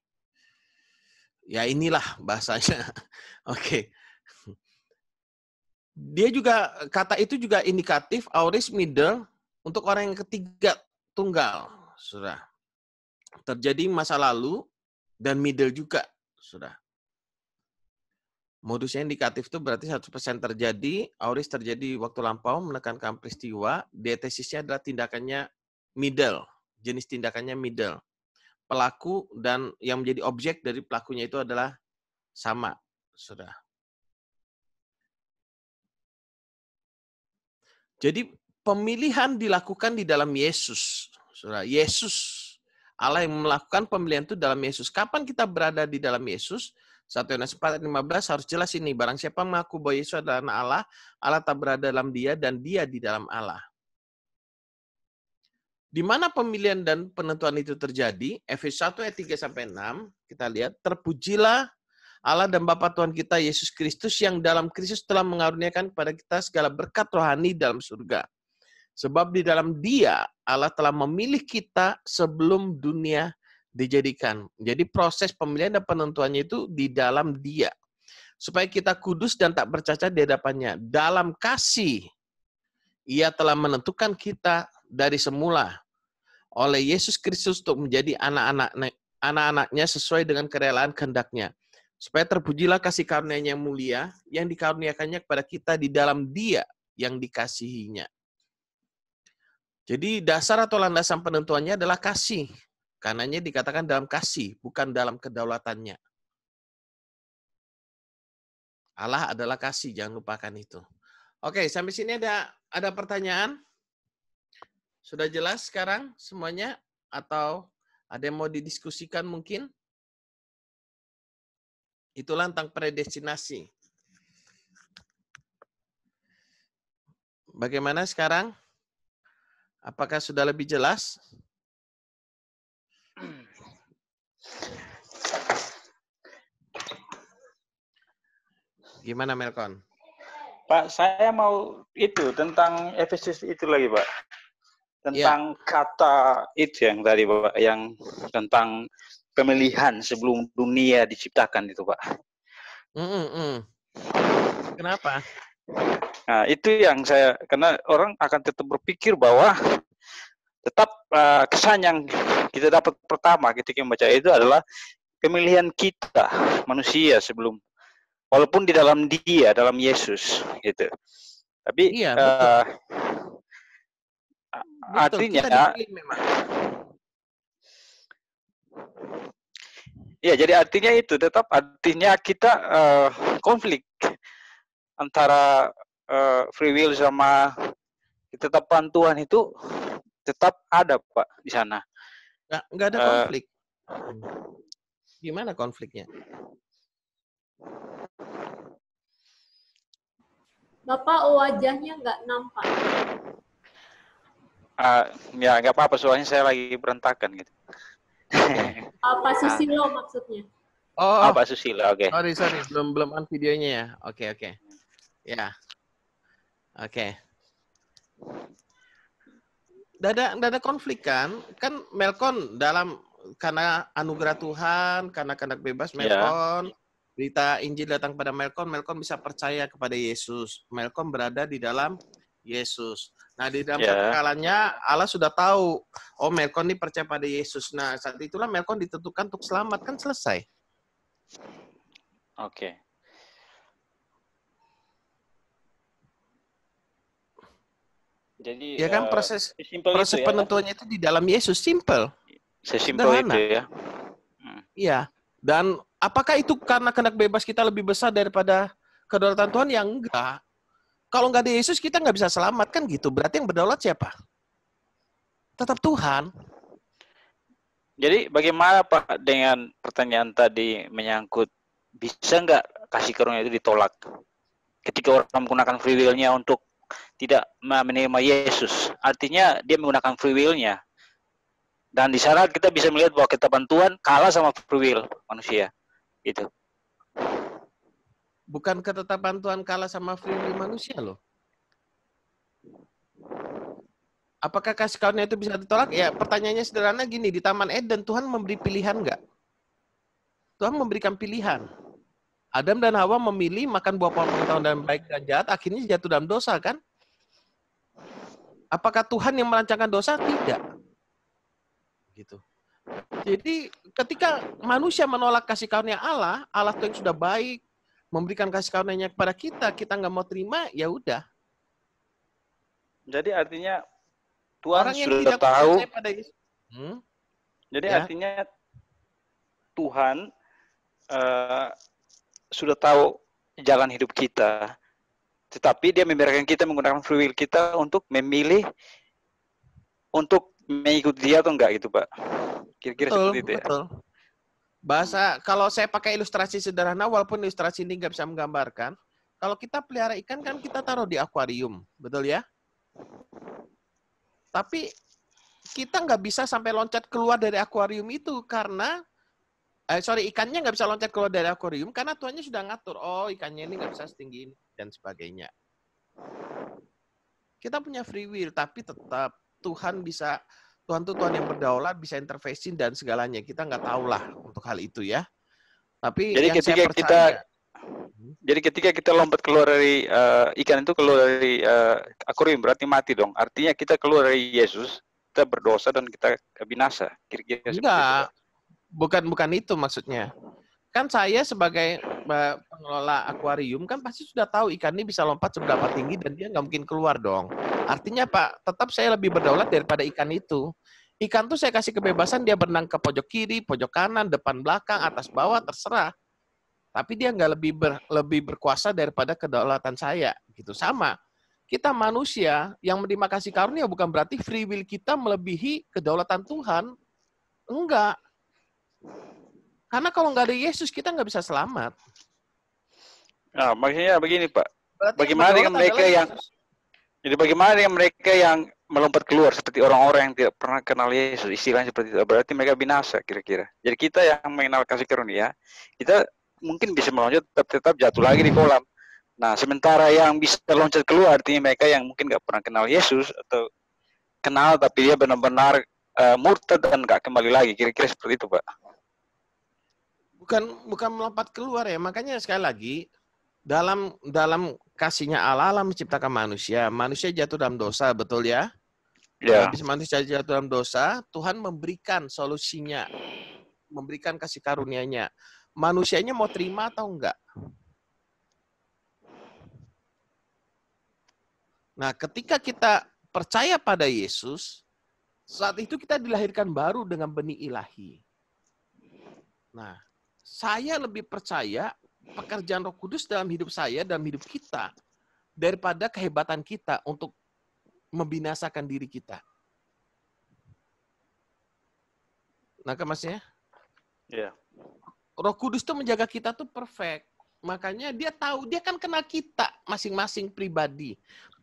Ya inilah bahasanya. Oke. Dia juga, kata itu juga indikatif, aorist, middle, untuk orang yang ketiga tunggal. Sudah. Terjadi masa lalu dan middle juga. Sudah. Modusnya indikatif itu berarti 100% terjadi, aorist terjadi waktu lampau, menekankan peristiwa, diatesisnya adalah tindakannya middle, jenis tindakannya middle. Pelaku dan yang menjadi objek dari pelakunya itu adalah sama. Sudah. Jadi pemilihan dilakukan di dalam Yesus. Sudah. Yesus. Allah yang melakukan pemilihan itu dalam Yesus. Kapan kita berada di dalam Yesus? 1 Yohanes 4 ayat 15 harus jelas ini. Barang siapa mengaku bahwa Yesus adalah anak Allah, Allah tak berada dalam dia dan dia di dalam Allah. Di mana pemilihan dan penentuan itu terjadi? Efesus 1 ayat 3-6, kita lihat, terpujilah Allah dan Bapa Tuhan kita Yesus Kristus yang dalam Kristus telah mengaruniakan kepada kita segala berkat rohani dalam surga. Sebab di dalam Dia Allah telah memilih kita sebelum dunia dijadikan. Jadi proses pemilihan dan penentuannya itu di dalam Dia. Supaya kita kudus dan tak bercacat di hadapannya. Dalam kasih, Ia telah menentukan kita dari semula oleh Yesus Kristus untuk menjadi anak-anaknya sesuai dengan kerelaan kehendak-Nya. Supaya terpujilah kasih karunia-Nya yang mulia yang dikaruniakannya kepada kita di dalam Dia yang dikasihinya. Jadi dasar atau landasan penentuannya adalah kasih. Karenanya dikatakan dalam kasih, bukan dalam kedaulatannya. Allah adalah kasih, jangan lupakan itu. Oke, sampai sini ada pertanyaan? Sudah jelas sekarang semuanya? Atau ada yang mau didiskusikan mungkin? Itulah tentang predestinasi. Bagaimana sekarang? Apakah sudah lebih jelas? Gimana Melkon? Pak, saya mau itu tentang Efesus itu lagi, Pak. Tentang kata itu yang tadi, Pak, yang tentang pemilihan sebelum dunia diciptakan itu, Pak. Kenapa? Nah, itu yang karena orang akan tetap berpikir bahwa tetap kesan yang kita dapat pertama ketika membaca itu adalah pemilihan kita manusia sebelum, walaupun di dalam Dia, dalam Yesus, gitu. Tapi Iya, betul. Artinya kita dipilih memang. Ya, jadi artinya itu tetap artinya kita konflik antara free will sama ketetapan Tuhan itu tetap ada, Pak, di sana. Nggak ada konflik. Gimana konfliknya? Bapak wajahnya nggak nampak. Ya nggak apa-apa, soalnya saya lagi berantakan gitu. Pak Susilo maksudnya. Oh, Pak Susilo, oke. Sorry, belum on videonya ya. Oke. Ya, oke. Nggak ada konflik kan? Kan Melkon karena anugerah Tuhan, karena kehendak bebas Melkon, berita Injil datang pada Melkon bisa percaya kepada Yesus. Melkon berada di dalam Yesus. Nah, di dalam satu kalanya Allah sudah tahu, oh Melkon ini percaya pada Yesus. Nah, saat itulah Melkon ditentukan untuk selamat, kan selesai. Oke. Jadi ya kan proses itu, penentuannya itu di dalam Yesus, simple. Sesimpel itu ya. Iya. Dan apakah itu karena kehendak bebas kita lebih besar daripada kedaulatan Tuhan? Ya enggak. Kalau nggak ada Yesus, kita nggak bisa selamat, kan gitu. Berarti yang berdaulat siapa? Tetap Tuhan. Jadi bagaimana Pak dengan pertanyaan tadi menyangkut bisa nggak kasih karunia itu ditolak? Ketika orang menggunakan free will-nya untuk tidak menerima Yesus, artinya dia menggunakan free will-nya. Dan di sana kita bisa melihat bahwa ketetapan Tuhan kalah sama free will manusia. Gitu. Bukan ketetapan Tuhan kalah sama free will manusia loh. Apakah kasih karunia itu bisa ditolak? Ya, pertanyaannya sederhana gini, di Taman Eden Tuhan memberi pilihan nggak? Tuhan memberikan pilihan. Adam dan Hawa memilih makan buah pohon pengetahuan dan baik dan jahat, akhirnya jatuh dalam dosa, kan? Apakah Tuhan yang merancangkan dosa? Tidak. Gitu. Jadi ketika manusia menolak kasih karunia Allah, Allah Tuhan yang sudah baik, memberikan kasih karunia-Nya kepada kita nggak mau terima, ya udah. Jadi artinya Tuhan orang yang sudah tidak tahu. Pada Jadi artinya Tuhan sudah tahu jalan hidup kita, tetapi Dia membiarkan kita menggunakan free will kita untuk memilih untuk mengikuti Dia atau enggak gitu, Pak. Kira-kira seperti itu ya. Betul. Bahasa, kalau saya pakai ilustrasi sederhana, walaupun ilustrasi ini nggak bisa menggambarkan, kalau kita pelihara ikan kan kita taruh di akuarium, betul ya? Tapi kita nggak bisa sampai loncat keluar dari akuarium itu karena, ikannya nggak bisa loncat keluar dari akuarium karena tuannya sudah ngatur, oh ikannya ini nggak bisa setinggi ini, dan sebagainya. Kita punya free will, tapi tetap Tuhan itu Tuhan yang berdaulat, bisa intervensi dan segalanya. Kita nggak tahu lah untuk hal itu ya. Tapi jadi ketika kita lompat keluar dari ikan itu keluar dari akuarium berarti mati dong. Artinya kita keluar dari Yesus, kita berdosa dan kita binasa. Kira-kira seperti itu. Bukan itu maksudnya. Kan saya sebagai pengelola akuarium kan pasti sudah tahu ikan ini bisa lompat seberapa tinggi dan dia nggak mungkin keluar dong. Artinya Pak, tetap saya lebih berdaulat daripada ikan itu. Ikan tuh saya kasih kebebasan dia berenang ke pojok kiri, pojok kanan, depan belakang, atas bawah, terserah. Tapi dia nggak lebih berkuasa daripada kedaulatan saya. Gitu. Sama. Kita manusia yang menerima kasih karunia bukan berarti free will kita melebihi kedaulatan Tuhan. Enggak. Karena kalau nggak ada Yesus, kita nggak bisa selamat. Nah, maksudnya begini, Pak. Bagaimana dengan mereka yang melompat keluar seperti orang-orang yang tidak pernah kenal Yesus, istilahnya seperti itu. Berarti mereka binasa kira-kira. Jadi kita yang mengenal kasih karunia, kita mungkin bisa meloncat tetap jatuh lagi di kolam. Nah, sementara yang bisa loncat keluar artinya mereka yang mungkin nggak pernah kenal Yesus atau kenal tapi dia benar-benar murtad dan nggak kembali lagi. Kira-kira seperti itu, Pak. Bukan melompat keluar ya. Makanya sekali lagi dalam kasihnya Allah menciptakan manusia. Manusia jatuh dalam dosa, betul ya? Ya. Habis manusia jatuh dalam dosa, Tuhan memberikan solusinya, memberikan kasih karunia-Nya. Manusianya mau terima atau enggak? Nah, ketika kita percaya pada Yesus, saat itu kita dilahirkan baru dengan benih ilahi. Nah, saya lebih percaya pekerjaan Roh Kudus dalam hidup saya, dalam hidup kita, daripada kehebatan kita untuk membinasakan diri kita. Nah, maksudnya? Iya. Roh Kudus tuh menjaga kita tuh perfect. Makanya dia tahu, dia kan kenal kita masing-masing pribadi.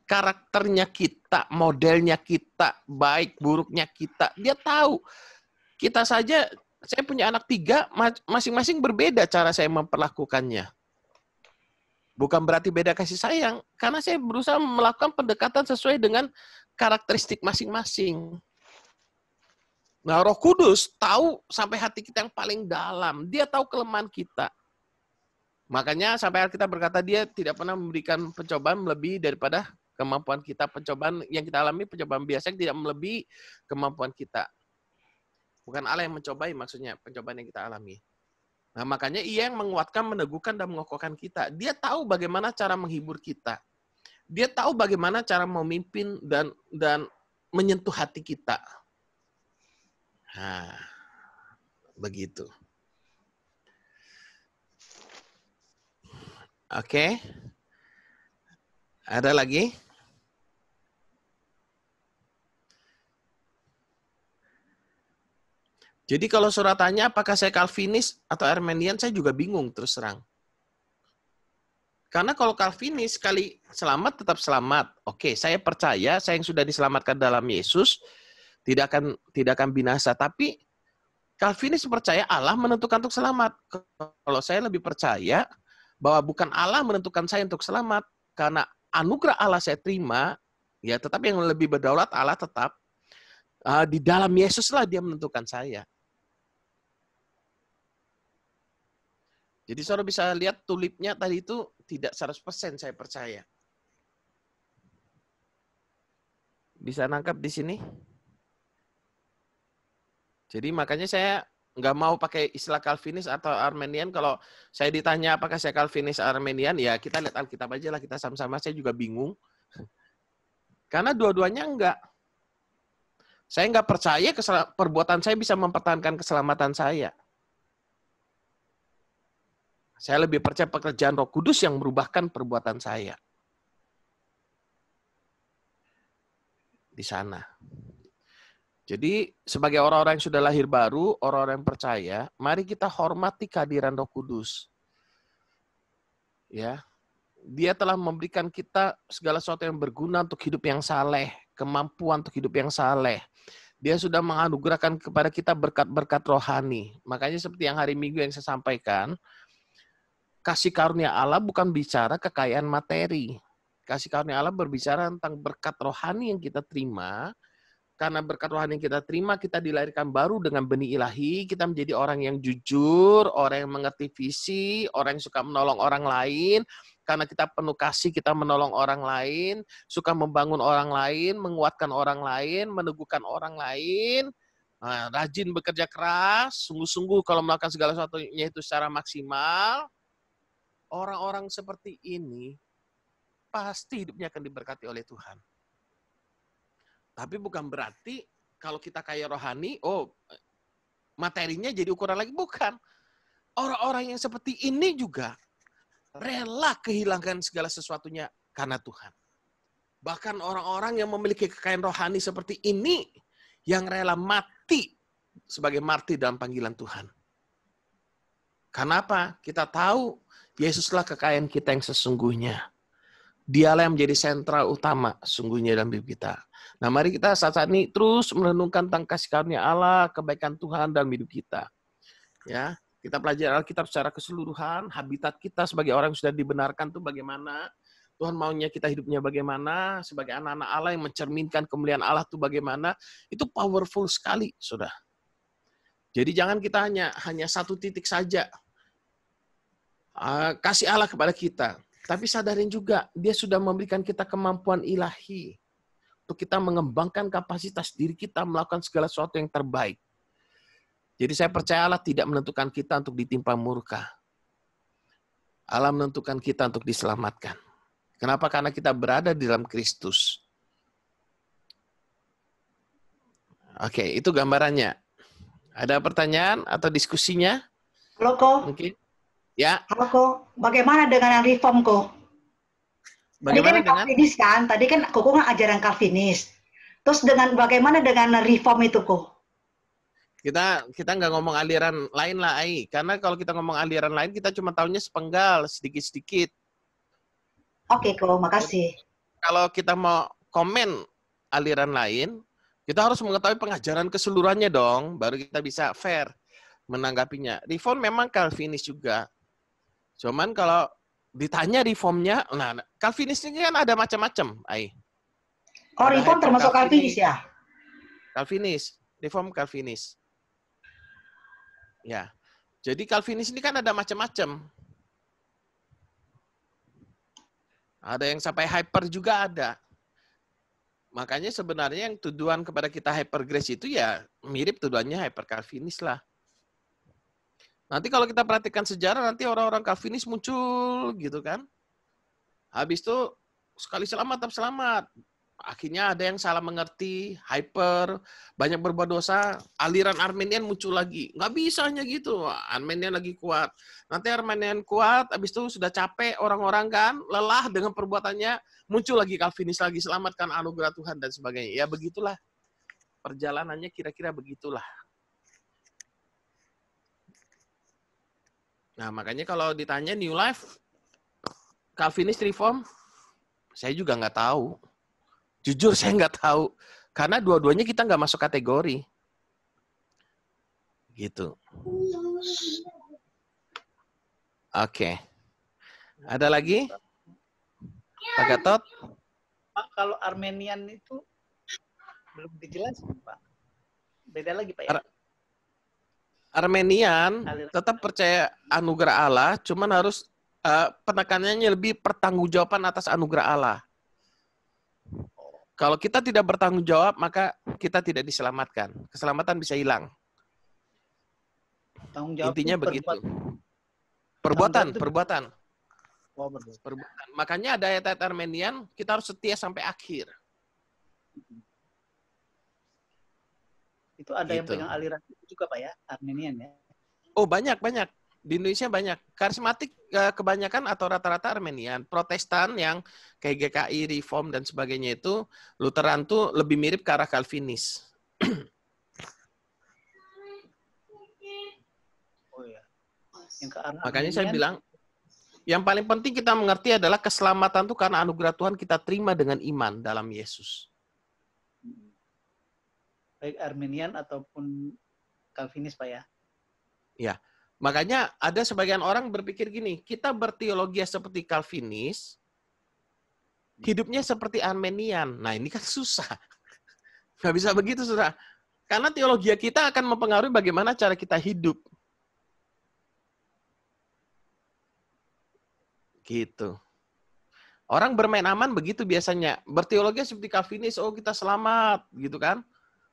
Karakternya kita, modelnya kita, baik buruknya kita. Dia tahu. Kita saja, saya punya anak 3, masing-masing berbeda cara saya memperlakukannya. Bukan berarti beda kasih sayang, karena saya berusaha melakukan pendekatan sesuai dengan karakteristik masing-masing. Nah, Roh Kudus tahu sampai hati kita yang paling dalam. Dia tahu kelemahan kita. Makanya sampai Alkitab berkata dia tidak pernah memberikan pencobaan melebihi daripada kemampuan kita. Pencobaan yang kita alami, pencobaan biasa yang tidak melebihi kemampuan kita. Bukan Allah yang mencobai, maksudnya pencobaan yang kita alami. Nah, makanya ia yang menguatkan, meneguhkan, dan mengokohkan kita. Dia tahu bagaimana cara menghibur kita. Dia tahu bagaimana cara memimpin dan menyentuh hati kita. Nah, begitu. Oke. Ada lagi? Jadi kalau saudara tanya apakah saya Calvinis atau Arminian, saya juga bingung terus terang. Karena kalau Calvinis sekali selamat tetap selamat. Oke, saya percaya saya yang sudah diselamatkan dalam Yesus tidak akan binasa. Tapi Calvinis percaya Allah menentukan untuk selamat. Kalau saya lebih percaya bahwa bukan Allah menentukan saya untuk selamat, karena anugerah Allah saya terima, ya tetap yang lebih berdaulat Allah tetap di dalam Yesuslah dia menentukan saya. Jadi saudara bisa lihat tulipnya tadi itu tidak 100% saya percaya. Bisa nangkap di sini? Jadi makanya saya nggak mau pakai istilah Calvinis atau Arminian. Kalau saya ditanya apakah saya Calvinis Arminian, ya kita lihat Alkitab aja lah, kita sama-sama. Saya juga bingung. Karena dua-duanya enggak. Saya nggak percaya perbuatan saya bisa mempertahankan keselamatan saya. Saya lebih percaya pekerjaan Roh Kudus yang merubahkan perbuatan saya. Di sana. Jadi sebagai orang-orang yang sudah lahir baru, orang-orang yang percaya, mari kita hormati kehadiran Roh Kudus. Ya. Dia telah memberikan kita segala sesuatu yang berguna untuk hidup yang saleh, kemampuan untuk hidup yang saleh. Dia sudah menganugerahkan kepada kita berkat-berkat rohani. Makanya seperti yang hari Minggu yang saya sampaikan, kasih karunia Allah bukan bicara kekayaan materi. Kasih karunia Allah berbicara tentang berkat rohani yang kita terima. Karena berkat rohani yang kita terima, kita dilahirkan baru dengan benih ilahi. Kita menjadi orang yang jujur, orang yang mengerti visi, orang yang suka menolong orang lain. Karena kita penuh kasih, kita menolong orang lain, suka membangun orang lain, menguatkan orang lain, meneguhkan orang lain. Nah, rajin bekerja keras, sungguh-sungguh kalau melakukan segala sesuatunya itu secara maksimal. Orang-orang seperti ini pasti hidupnya akan diberkati oleh Tuhan. Tapi bukan berarti kalau kita kaya rohani, materinya jadi ukuran lagi. Bukan. Orang-orang yang seperti ini juga rela kehilangan segala sesuatunya karena Tuhan. Bahkan orang-orang yang memiliki kekayaan rohani seperti ini, yang rela mati sebagai martir dalam panggilan Tuhan. Karena apa? Kita tahu Yesuslah kekayaan kita yang sesungguhnya. Dialah yang menjadi sentral utama sesungguhnya dalam hidup kita. Nah, mari kita saat ini terus merenungkan tentang kasih karunia Allah, kebaikan Tuhan dalam hidup kita. Ya, Kita pelajari Alkitab secara keseluruhan, habitat kita sebagai orang yang sudah dibenarkan tuh bagaimana, Tuhan maunya kita hidupnya bagaimana, sebagai anak-anak Allah yang mencerminkan kemuliaan Allah tuh bagaimana, itu powerful sekali, Saudara. Jadi jangan kita hanya satu titik saja kasih Allah kepada kita, tapi sadarin juga dia sudah memberikan kita kemampuan ilahi untuk kita mengembangkan kapasitas diri kita melakukan segala sesuatu yang terbaik. Jadi saya percaya Allah tidak menentukan kita untuk ditimpa murka. Allah menentukan kita untuk diselamatkan. Kenapa? Karena kita berada di dalam Kristus. Oke, itu gambarannya. Ada pertanyaan atau diskusinya? Halo, Ko. Mungkin. Ya. Halo, Ko. Bagaimana dengan yang reform, Ko? Bagaimana tadi kan Calvinis kan? Tadi kan Koko kan ajaran Calvinis. Terus bagaimana dengan reform itu, Ko? Kita nggak ngomong aliran lain lah, Ai. Karena kalau kita ngomong aliran lain, kita cuma tahunya sepenggal, sedikit-sedikit. Oke, Ko. Makasih. Kalau kita mau komen aliran lain, kita harus mengetahui pengajaran keseluruhannya dong, baru kita bisa fair menanggapinya. Reform memang Calvinis juga. Cuman kalau ditanya reformnya, nah Calvinis ini kan ada macam-macam, Ai. Oh, reform termasuk Calvinis ya? Calvinis, reform Calvinis. Ya. Jadi Calvinis ini kan ada macam-macam. Ada yang sampai hyper juga ada. Makanya sebenarnya yang tuduhan kepada kita hyper grace itu ya mirip tuduhannya hyper Calvinis lah. Nanti kalau kita perhatikan sejarah, nanti orang-orang Calvinis muncul gitu kan. Habis itu sekali selamat, tetap selamat. Akhirnya ada yang salah mengerti, hyper, banyak berbuat dosa, aliran Armenian muncul lagi. Nggak bisanya gitu, Armenian lagi kuat. Nanti Armenian kuat, habis itu sudah capek orang-orang kan, lelah dengan perbuatannya, muncul lagi Calvinis lagi, selamatkan anugerah Tuhan dan sebagainya. Ya begitulah, perjalanannya kira-kira begitulah. Nah makanya kalau ditanya New Life, Calvinis Reform, saya juga nggak tahu. Jujur saya nggak tahu. Karena dua-duanya kita nggak masuk kategori. Gitu. Oke. Ada lagi? Pak Gatot? Pak, kalau Armenian itu belum dijelasin, Pak. Beda lagi, Pak ya? Armenian tetap percaya anugerah Allah, cuman harus penekanannya lebih pertanggungjawaban atas anugerah Allah. Kalau kita tidak bertanggung jawab, maka kita tidak diselamatkan. Keselamatan bisa hilang. Intinya begitu. Perbuatan. Oh, perbuatan. Makanya ada ayat-ayat Armenian, kita harus setia sampai akhir. Itu ada gitu. Yang pegang aliran itu juga, Pak ya, Armenian ya? Oh, banyak. Di Indonesia banyak. Karismatik kebanyakan atau rata-rata Armenian. Protestan yang kayak GKI, Reform, dan sebagainya itu, Lutheran tuh lebih mirip ke arah Calvinis. Oh ya. Yang ke arah Makanya Armenian, saya bilang, yang paling penting kita mengerti adalah keselamatan itu karena anugerah Tuhan kita terima dengan iman dalam Yesus. baik Armenian ataupun Calvinis, Pak ya? Ya. Makanya ada sebagian orang berpikir gini, kita berteologi seperti Calvinis, hidupnya seperti Armenian. Nah ini kan susah. Nggak bisa begitu, saudara. Karena teologi kita akan mempengaruhi bagaimana cara kita hidup. Gitu. Orang bermain aman begitu biasanya. Berteologi seperti Calvinis, oh kita selamat, gitu kan.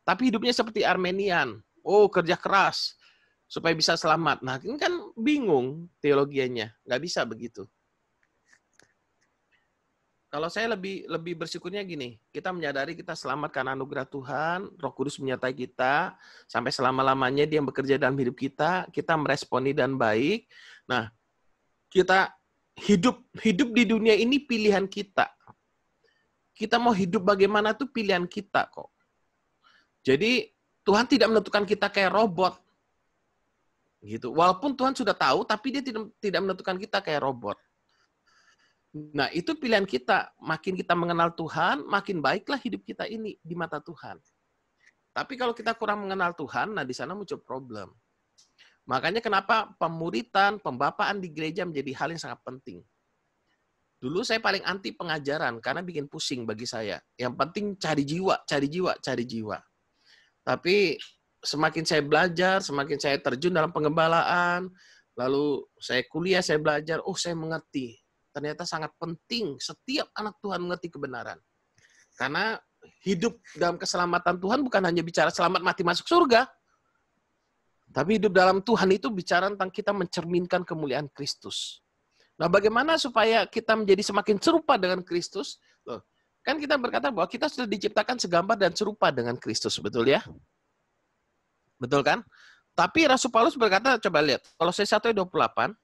Tapi hidupnya seperti Armenian. Oh kerja keras supaya bisa selamat. Nah, ini kan bingung teologianya. Nggak bisa begitu. Kalau saya lebih bersyukurnya gini, kita menyadari kita selamat karena anugerah Tuhan, Roh Kudus menyertai kita, sampai selama-lamanya Dia yang bekerja dalam hidup kita meresponi dan baik. Nah, kita hidup di dunia ini pilihan kita. Kita mau hidup bagaimana itu pilihan kita kok. Jadi, Tuhan tidak menentukan kita kayak robot. Gitu. Walaupun Tuhan sudah tahu, tapi Dia tidak menentukan kita kayak robot. Nah, itu pilihan kita. Makin kita mengenal Tuhan, makin baiklah hidup kita ini di mata Tuhan. Tapi kalau kita kurang mengenal Tuhan, nah di sana muncul problem. Makanya kenapa pemuritan, pembapaan di gereja menjadi hal yang sangat penting. Dulu saya paling anti pengajaran karena bikin pusing bagi saya. Yang penting cari jiwa, cari jiwa, cari jiwa. Tapi semakin saya belajar, semakin saya terjun dalam pengembalaan, lalu saya kuliah, saya belajar, saya mengerti. Ternyata sangat penting setiap anak Tuhan mengerti kebenaran. Karena hidup dalam keselamatan Tuhan bukan hanya bicara selamat mati masuk surga, tapi hidup dalam Tuhan itu bicara tentang kita mencerminkan kemuliaan Kristus. Nah, bagaimana supaya kita menjadi semakin serupa dengan Kristus? Loh, kan kita berkata bahwa kita sudah diciptakan segambar dan serupa dengan Kristus, betul ya? Betul kan? Tapi Rasul Paulus berkata, coba lihat, Kolose 1 ayat 28,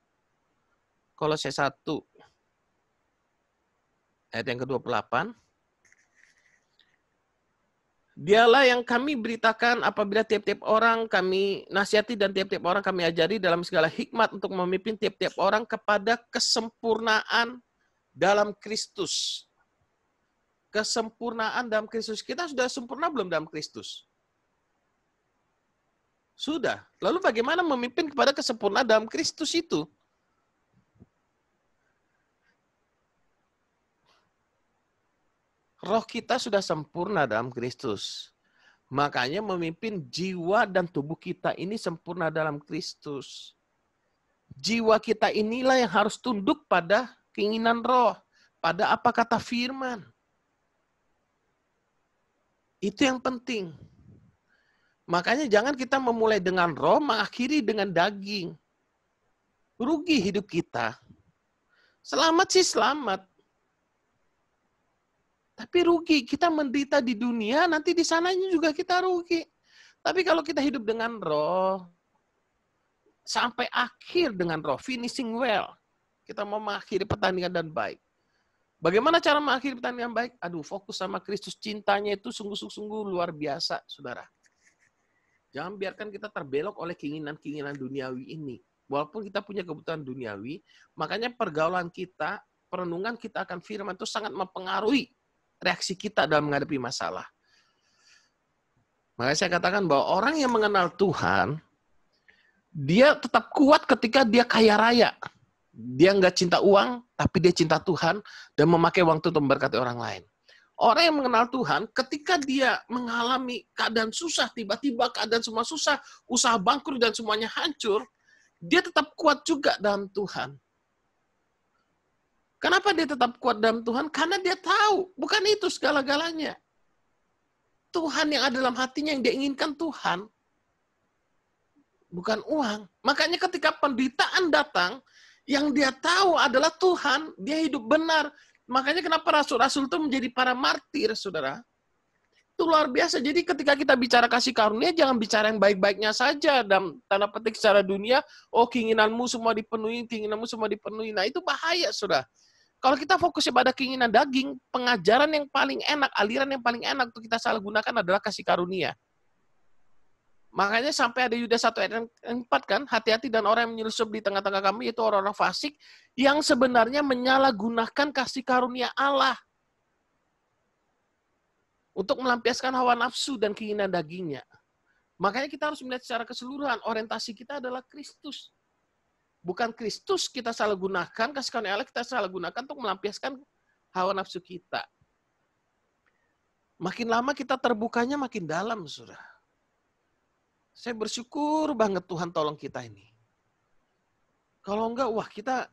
Kolose 1 ayat yang ke-28, Dialah yang kami beritakan apabila tiap-tiap orang kami nasihati dan tiap-tiap orang kami ajari dalam segala hikmat untuk memimpin tiap-tiap orang kepada kesempurnaan dalam Kristus. Kesempurnaan dalam Kristus. Kita sudah sempurna belum dalam Kristus? Sudah. Lalu bagaimana memimpin kepada kesempurnaan dalam Kristus itu? Roh kita sudah sempurna dalam Kristus. Makanya memimpin jiwa dan tubuh kita ini sempurna dalam Kristus. Jiwa kita inilah yang harus tunduk pada keinginan roh. Pada apa kata firman. Itu yang penting. Makanya jangan kita memulai dengan roh, mengakhiri dengan daging. Rugi hidup kita. Selamat sih selamat. Tapi rugi, kita menderita di dunia, nanti di sananya juga kita rugi. Tapi kalau kita hidup dengan roh, sampai akhir dengan roh, finishing well. Kita mau mengakhiri pertandingan dan baik. Bagaimana cara mengakhiri pertandingan baik? Aduh, fokus sama Kristus, cintanya itu sungguh-sungguh luar biasa, saudara. Jangan biarkan kita terbelok oleh keinginan-keinginan duniawi ini. Walaupun kita punya kebutuhan duniawi, makanya pergaulan kita, perenungan kita akan firman itu sangat mempengaruhi reaksi kita dalam menghadapi masalah. Makanya saya katakan bahwa orang yang mengenal Tuhan, dia tetap kuat ketika dia kaya raya. Dia nggak cinta uang, tapi dia cinta Tuhan dan memakai uang itu untuk memberkati orang lain. Orang yang mengenal Tuhan, ketika dia mengalami keadaan susah, tiba-tiba keadaan semua susah, usaha bangkrut dan semuanya hancur, dia tetap kuat juga dalam Tuhan. Kenapa dia tetap kuat dalam Tuhan? Karena dia tahu, bukan itu segala-galanya. Tuhan yang ada dalam hatinya yang dia inginkan Tuhan. Bukan uang. Makanya ketika penderitaan datang, yang dia tahu adalah Tuhan, dia hidup benar. Makanya kenapa rasul-rasul itu menjadi para martir, saudara. Itu luar biasa. Jadi ketika kita bicara kasih karunia, jangan bicara yang baik-baiknya saja. Dalam tanda petik secara dunia, keinginanmu semua dipenuhi, keinginanmu semua dipenuhi. Nah itu bahaya, saudara. Kalau kita fokusnya pada keinginan daging, pengajaran yang paling enak, aliran yang paling enak untuk kita salah gunakan adalah kasih karunia. Makanya sampai ada Yudas 1 ayat 4 kan, hati-hati dan orang yang menyelusup di tengah-tengah kami, yaitu orang-orang fasik, yang sebenarnya menyalahgunakan kasih karunia Allah untuk melampiaskan hawa nafsu dan keinginan dagingnya. Makanya kita harus melihat secara keseluruhan, orientasi kita adalah Kristus. Bukan Kristus kita salah gunakan, kasih karunia Allah kita salah gunakan untuk melampiaskan hawa nafsu kita. Makin lama kita terbukanya makin dalam, saudara. Saya bersyukur banget Tuhan tolong kita ini. Kalau enggak, wah kita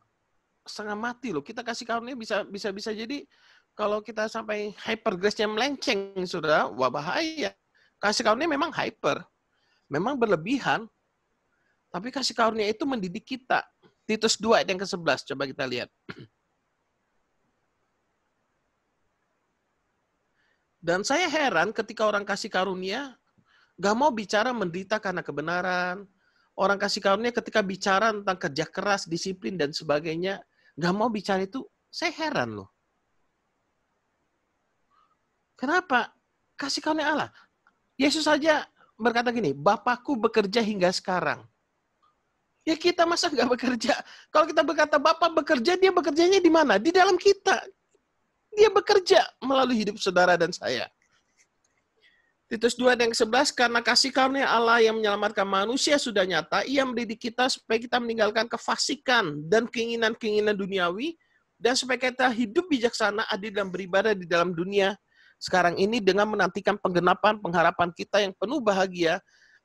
setengah mati loh. Kita kasih karunia bisa jadi kalau kita sampai hyper grace-nya melenceng, saudara, wah bahaya. Kasih karunia memang hyper, memang berlebihan. Tapi kasih karunia itu mendidik kita. Titus 2 ayat yang ke-11. Coba kita lihat. Dan saya heran ketika orang kasih karunia, gak mau bicara menderita karena kebenaran. Orang kasih karunia ketika bicara tentang kerja keras, disiplin, dan sebagainya, gak mau bicara itu, saya heran loh. Kenapa? Kasih karunia Allah. Yesus saja berkata gini, Bapakku bekerja hingga sekarang. Ya kita masa nggak bekerja? Kalau kita berkata Bapak bekerja, dia bekerjanya di mana? Di dalam kita. Dia bekerja melalui hidup saudara dan saya. Titus 2 ayat yang 11, karena kasih karunia Allah yang menyelamatkan manusia sudah nyata, ia mendidik kita supaya kita meninggalkan kefasikan dan keinginan-keinginan duniawi, dan supaya kita hidup bijaksana, adil, dan beribadah di dalam dunia sekarang ini dengan menantikan penggenapan pengharapan kita yang penuh bahagia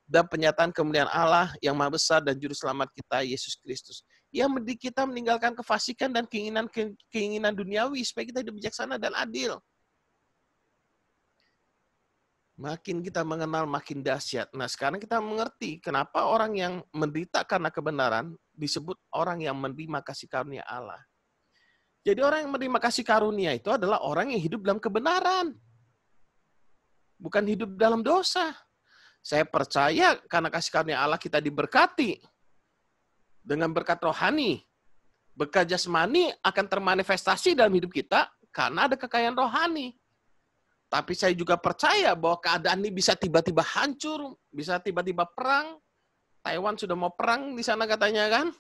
dan penyataan kemuliaan Allah yang Maha Besar dan Juru Selamat kita, Yesus Kristus. Ia mendidik kita meninggalkan kefasikan dan keinginan duniawi supaya kita hidup bijaksana dan adil. Makin kita mengenal, makin dahsyat. Nah, sekarang kita mengerti kenapa orang yang menderita karena kebenaran disebut orang yang menerima kasih karunia Allah. Jadi orang yang menerima kasih karunia itu adalah orang yang hidup dalam kebenaran. Bukan hidup dalam dosa. Saya percaya karena kasih karunia Allah kita diberkati dengan berkat rohani. Berkat jasmani akan termanifestasi dalam hidup kita karena ada kekayaan rohani. Tapi saya juga percaya bahwa keadaan ini bisa tiba-tiba hancur, bisa tiba-tiba perang. Taiwan sudah mau perang di sana katanya kan.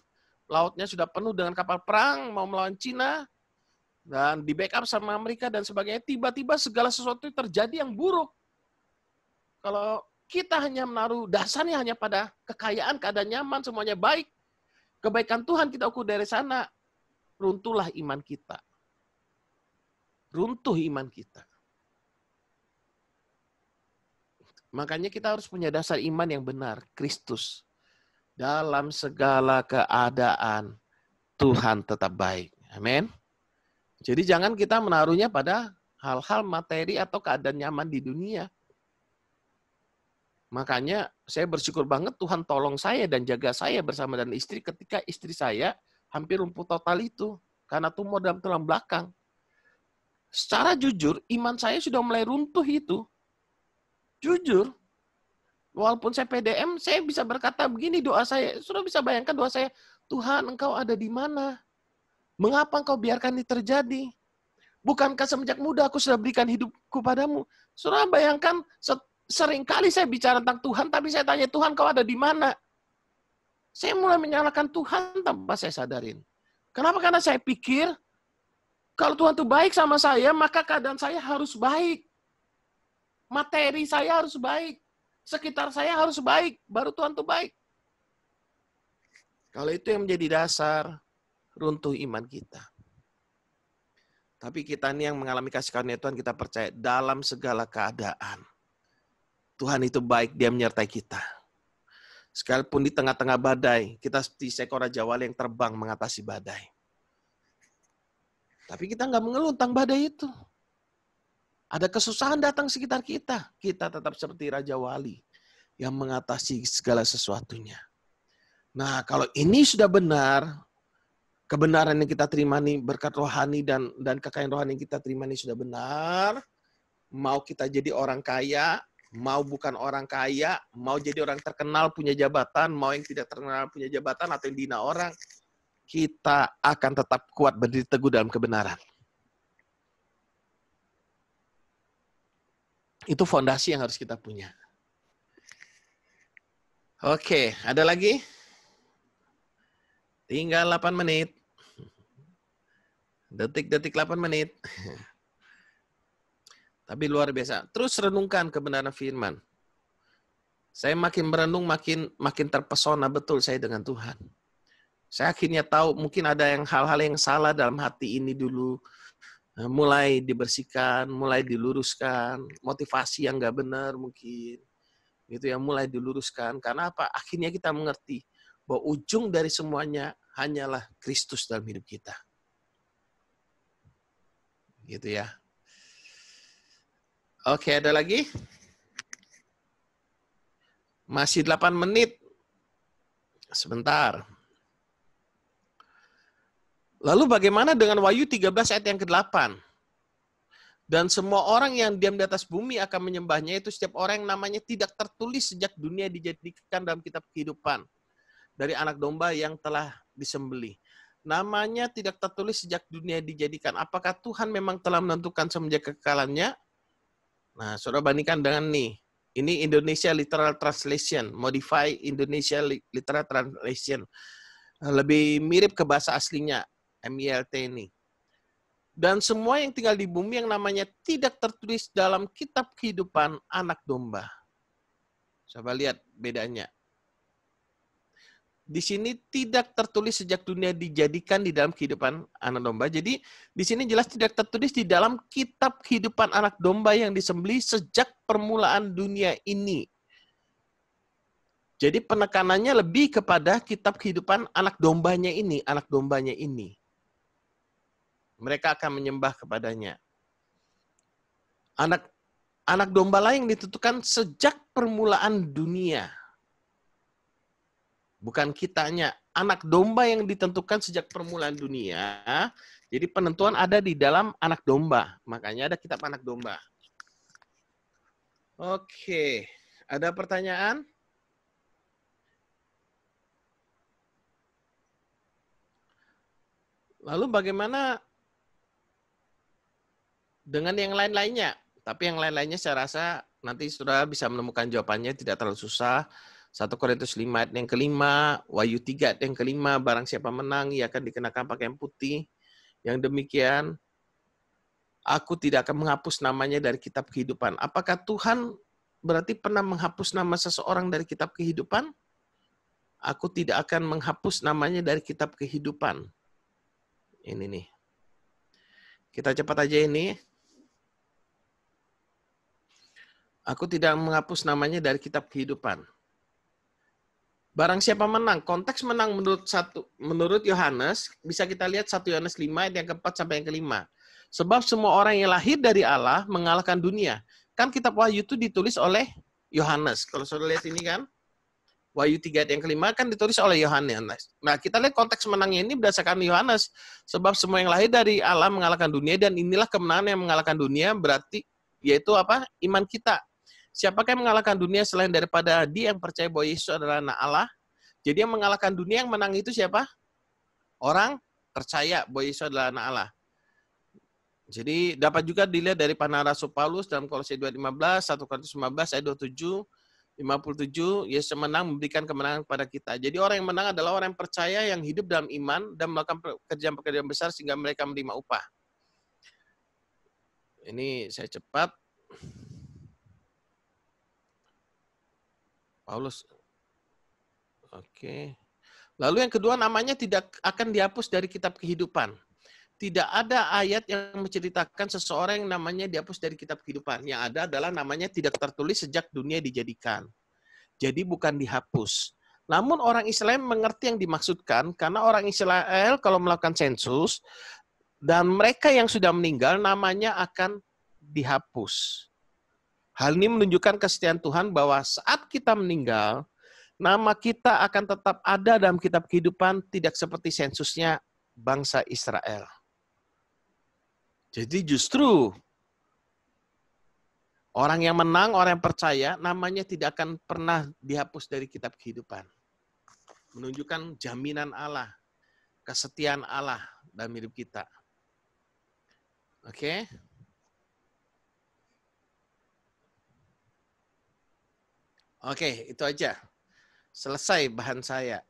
Lautnya sudah penuh dengan kapal perang, mau melawan Cina. Dan di backup sama Amerika dan sebagainya. Tiba-tiba segala sesuatu terjadi yang buruk. Kalau kita hanya menaruh dasarnya hanya pada kekayaan, keadaan nyaman, semuanya baik. Kebaikan Tuhan kita ukur dari sana. Runtuhlah iman kita. Runtuh iman kita. Makanya kita harus punya dasar iman yang benar. Kristus. Dalam segala keadaan, Tuhan tetap baik. Amin. Jadi jangan kita menaruhnya pada hal-hal materi atau keadaan nyaman di dunia. Makanya saya bersyukur banget Tuhan tolong saya dan jaga saya bersama dan istri ketika istri saya hampir lumpuh total itu. Karena tumor dalam tulang belakang. Secara jujur, iman saya sudah mulai runtuh itu. Jujur, walaupun saya PDM, saya bisa berkata begini doa saya. Sudah bisa bayangkan doa saya, Tuhan engkau ada di mana? Mengapa engkau biarkan ini terjadi? Bukankah semenjak muda aku sudah berikan hidupku padamu? Sudah bayangkan, seringkali saya bicara tentang Tuhan, tapi saya tanya, Tuhan engkau ada di mana? Saya mulai menyalahkan Tuhan tanpa saya sadarin. Kenapa? Karena saya pikir, kalau Tuhan itu baik sama saya, maka keadaan saya harus baik. Materi saya harus baik. Sekitar saya harus baik. Baru Tuhan itu baik. Kalau itu yang menjadi dasar, runtuh iman kita. Tapi kita ini yang mengalami kasih karunia Tuhan, kita percaya dalam segala keadaan. Tuhan itu baik, Dia menyertai kita. Sekalipun di tengah-tengah badai, kita seperti seekor Raja Wali yang terbang mengatasi badai. Tapi kita nggak mengeluh tentang badai itu. Ada kesusahan datang sekitar kita. Kita tetap seperti Raja Wali yang mengatasi segala sesuatunya. Nah, kalau ini sudah benar, kebenaran yang kita terima ini berkat rohani dan kekayaan rohani yang kita terima ini sudah benar, mau kita jadi orang kaya, mau bukan orang kaya, mau jadi orang terkenal punya jabatan, mau yang tidak terkenal punya jabatan atau yang dihina orang, kita akan tetap kuat berdiri teguh dalam kebenaran. Itu fondasi yang harus kita punya. Oke, ada lagi? Tinggal 8 menit. Detik-detik 8 menit. Tapi luar biasa. Terus renungkan kebenaran firman. Saya makin merenung, makin terpesona betul saya dengan Tuhan. Saya akhirnya tahu mungkin ada hal-hal yang salah dalam hati ini dulu. Mulai dibersihkan, mulai diluruskan, motivasi yang nggak benar mungkin, itu yang mulai diluruskan. Karena apa? Akhirnya kita mengerti bahwa ujung dari semuanya hanyalah Kristus dalam hidup kita. Gitu ya. Oke, ada lagi? Masih 8 menit. Sebentar. Lalu bagaimana dengan Wahyu 13 ayat yang ke-8? Dan semua orang yang diam di atas bumi akan menyembahnya, itu setiap orang yang namanya tidak tertulis sejak dunia dijadikan dalam kitab kehidupan. Dari anak domba yang telah disembelih. Namanya tidak tertulis sejak dunia dijadikan. Apakah Tuhan memang telah menentukan semenjak kekalannya? Nah, saudara bandingkan dengan nih. Ini Indonesia Literal Translation. Modify Indonesia Literal Translation. Lebih mirip ke bahasa aslinya. MILT ini. Dan semua yang tinggal di bumi yang namanya tidak tertulis dalam kitab kehidupan anak domba. Coba lihat bedanya. Di sini tidak tertulis sejak dunia dijadikan di dalam kehidupan anak domba. Jadi di sini jelas tidak tertulis di dalam kitab kehidupan anak domba yang disembelih sejak permulaan dunia ini. Jadi penekanannya lebih kepada kitab kehidupan anak dombanya ini, anak dombanya ini. Mereka akan menyembah kepadanya. Anak domba lain ditentukan sejak permulaan dunia. Bukan kitanya. Anak domba yang ditentukan sejak permulaan dunia. Jadi penentuan ada di dalam anak domba. Makanya ada kitab anak domba. Oke. Ada pertanyaan? Lalu bagaimana dengan yang lain-lainnya? Tapi yang lain-lainnya saya rasa nanti saudara bisa menemukan jawabannya, tidak terlalu susah. 1 Korintus 5 ayat yang kelima, Wahyu 3 ayat yang kelima, barang siapa menang, ia akan dikenakan pakaian putih. Yang demikian, aku tidak akan menghapus namanya dari kitab kehidupan. Apakah Tuhan berarti pernah menghapus nama seseorang dari kitab kehidupan? Aku tidak akan menghapus namanya dari kitab kehidupan. Ini nih. Kita cepat aja ini. Aku tidak menghapus namanya dari kitab kehidupan. Barang siapa menang, konteks menang menurut Yohanes, bisa kita lihat 1 Yohanes 5 ayat yang keempat sampai yang kelima. Sebab semua orang yang lahir dari Allah mengalahkan dunia. Kan kitab Wahyu itu ditulis oleh Yohanes. Kalau saudara lihat ini kan, Wahyu 3 ayat yang kelima kan ditulis oleh Yohanes. Nah, kita lihat konteks menangnya ini berdasarkan Yohanes. Sebab semua yang lahir dari Allah mengalahkan dunia, dan inilah kemenangan yang mengalahkan dunia, berarti yaitu apa? Iman kita. Siapakah yang mengalahkan dunia selain daripada dia yang percaya bahwa Yesus adalah anak Allah? Jadi yang mengalahkan dunia, yang menang itu siapa? Orang percaya bahwa Yesus adalah anak Allah. Jadi dapat juga dilihat dari pandangan Rasul Paulus dalam Kolose 2:15, 1 Korintus 15 ayat 27, 57, Yesus menang memberikan kemenangan kepada kita. Jadi orang yang menang adalah orang yang percaya, yang hidup dalam iman, dan melakukan pekerjaan-pekerjaan besar sehingga mereka menerima upah. Ini saya cepat. Paulus. Oke. Lalu yang kedua, namanya tidak akan dihapus dari kitab kehidupan. Tidak ada ayat yang menceritakan seseorang yang namanya dihapus dari kitab kehidupan. Yang ada adalah namanya tidak tertulis sejak dunia dijadikan. Jadi bukan dihapus. Namun orang Israel mengerti yang dimaksudkan, karena orang Israel kalau melakukan sensus, dan mereka yang sudah meninggal namanya akan dihapus. Hal ini menunjukkan kesetiaan Tuhan bahwa saat kita meninggal, nama kita akan tetap ada dalam kitab kehidupan, tidak seperti sensusnya bangsa Israel. Jadi justru orang yang menang, orang yang percaya, namanya tidak akan pernah dihapus dari kitab kehidupan. Menunjukkan jaminan Allah, kesetiaan Allah dalam hidup kita. Oke? Oke, itu aja. Selesai bahan saya.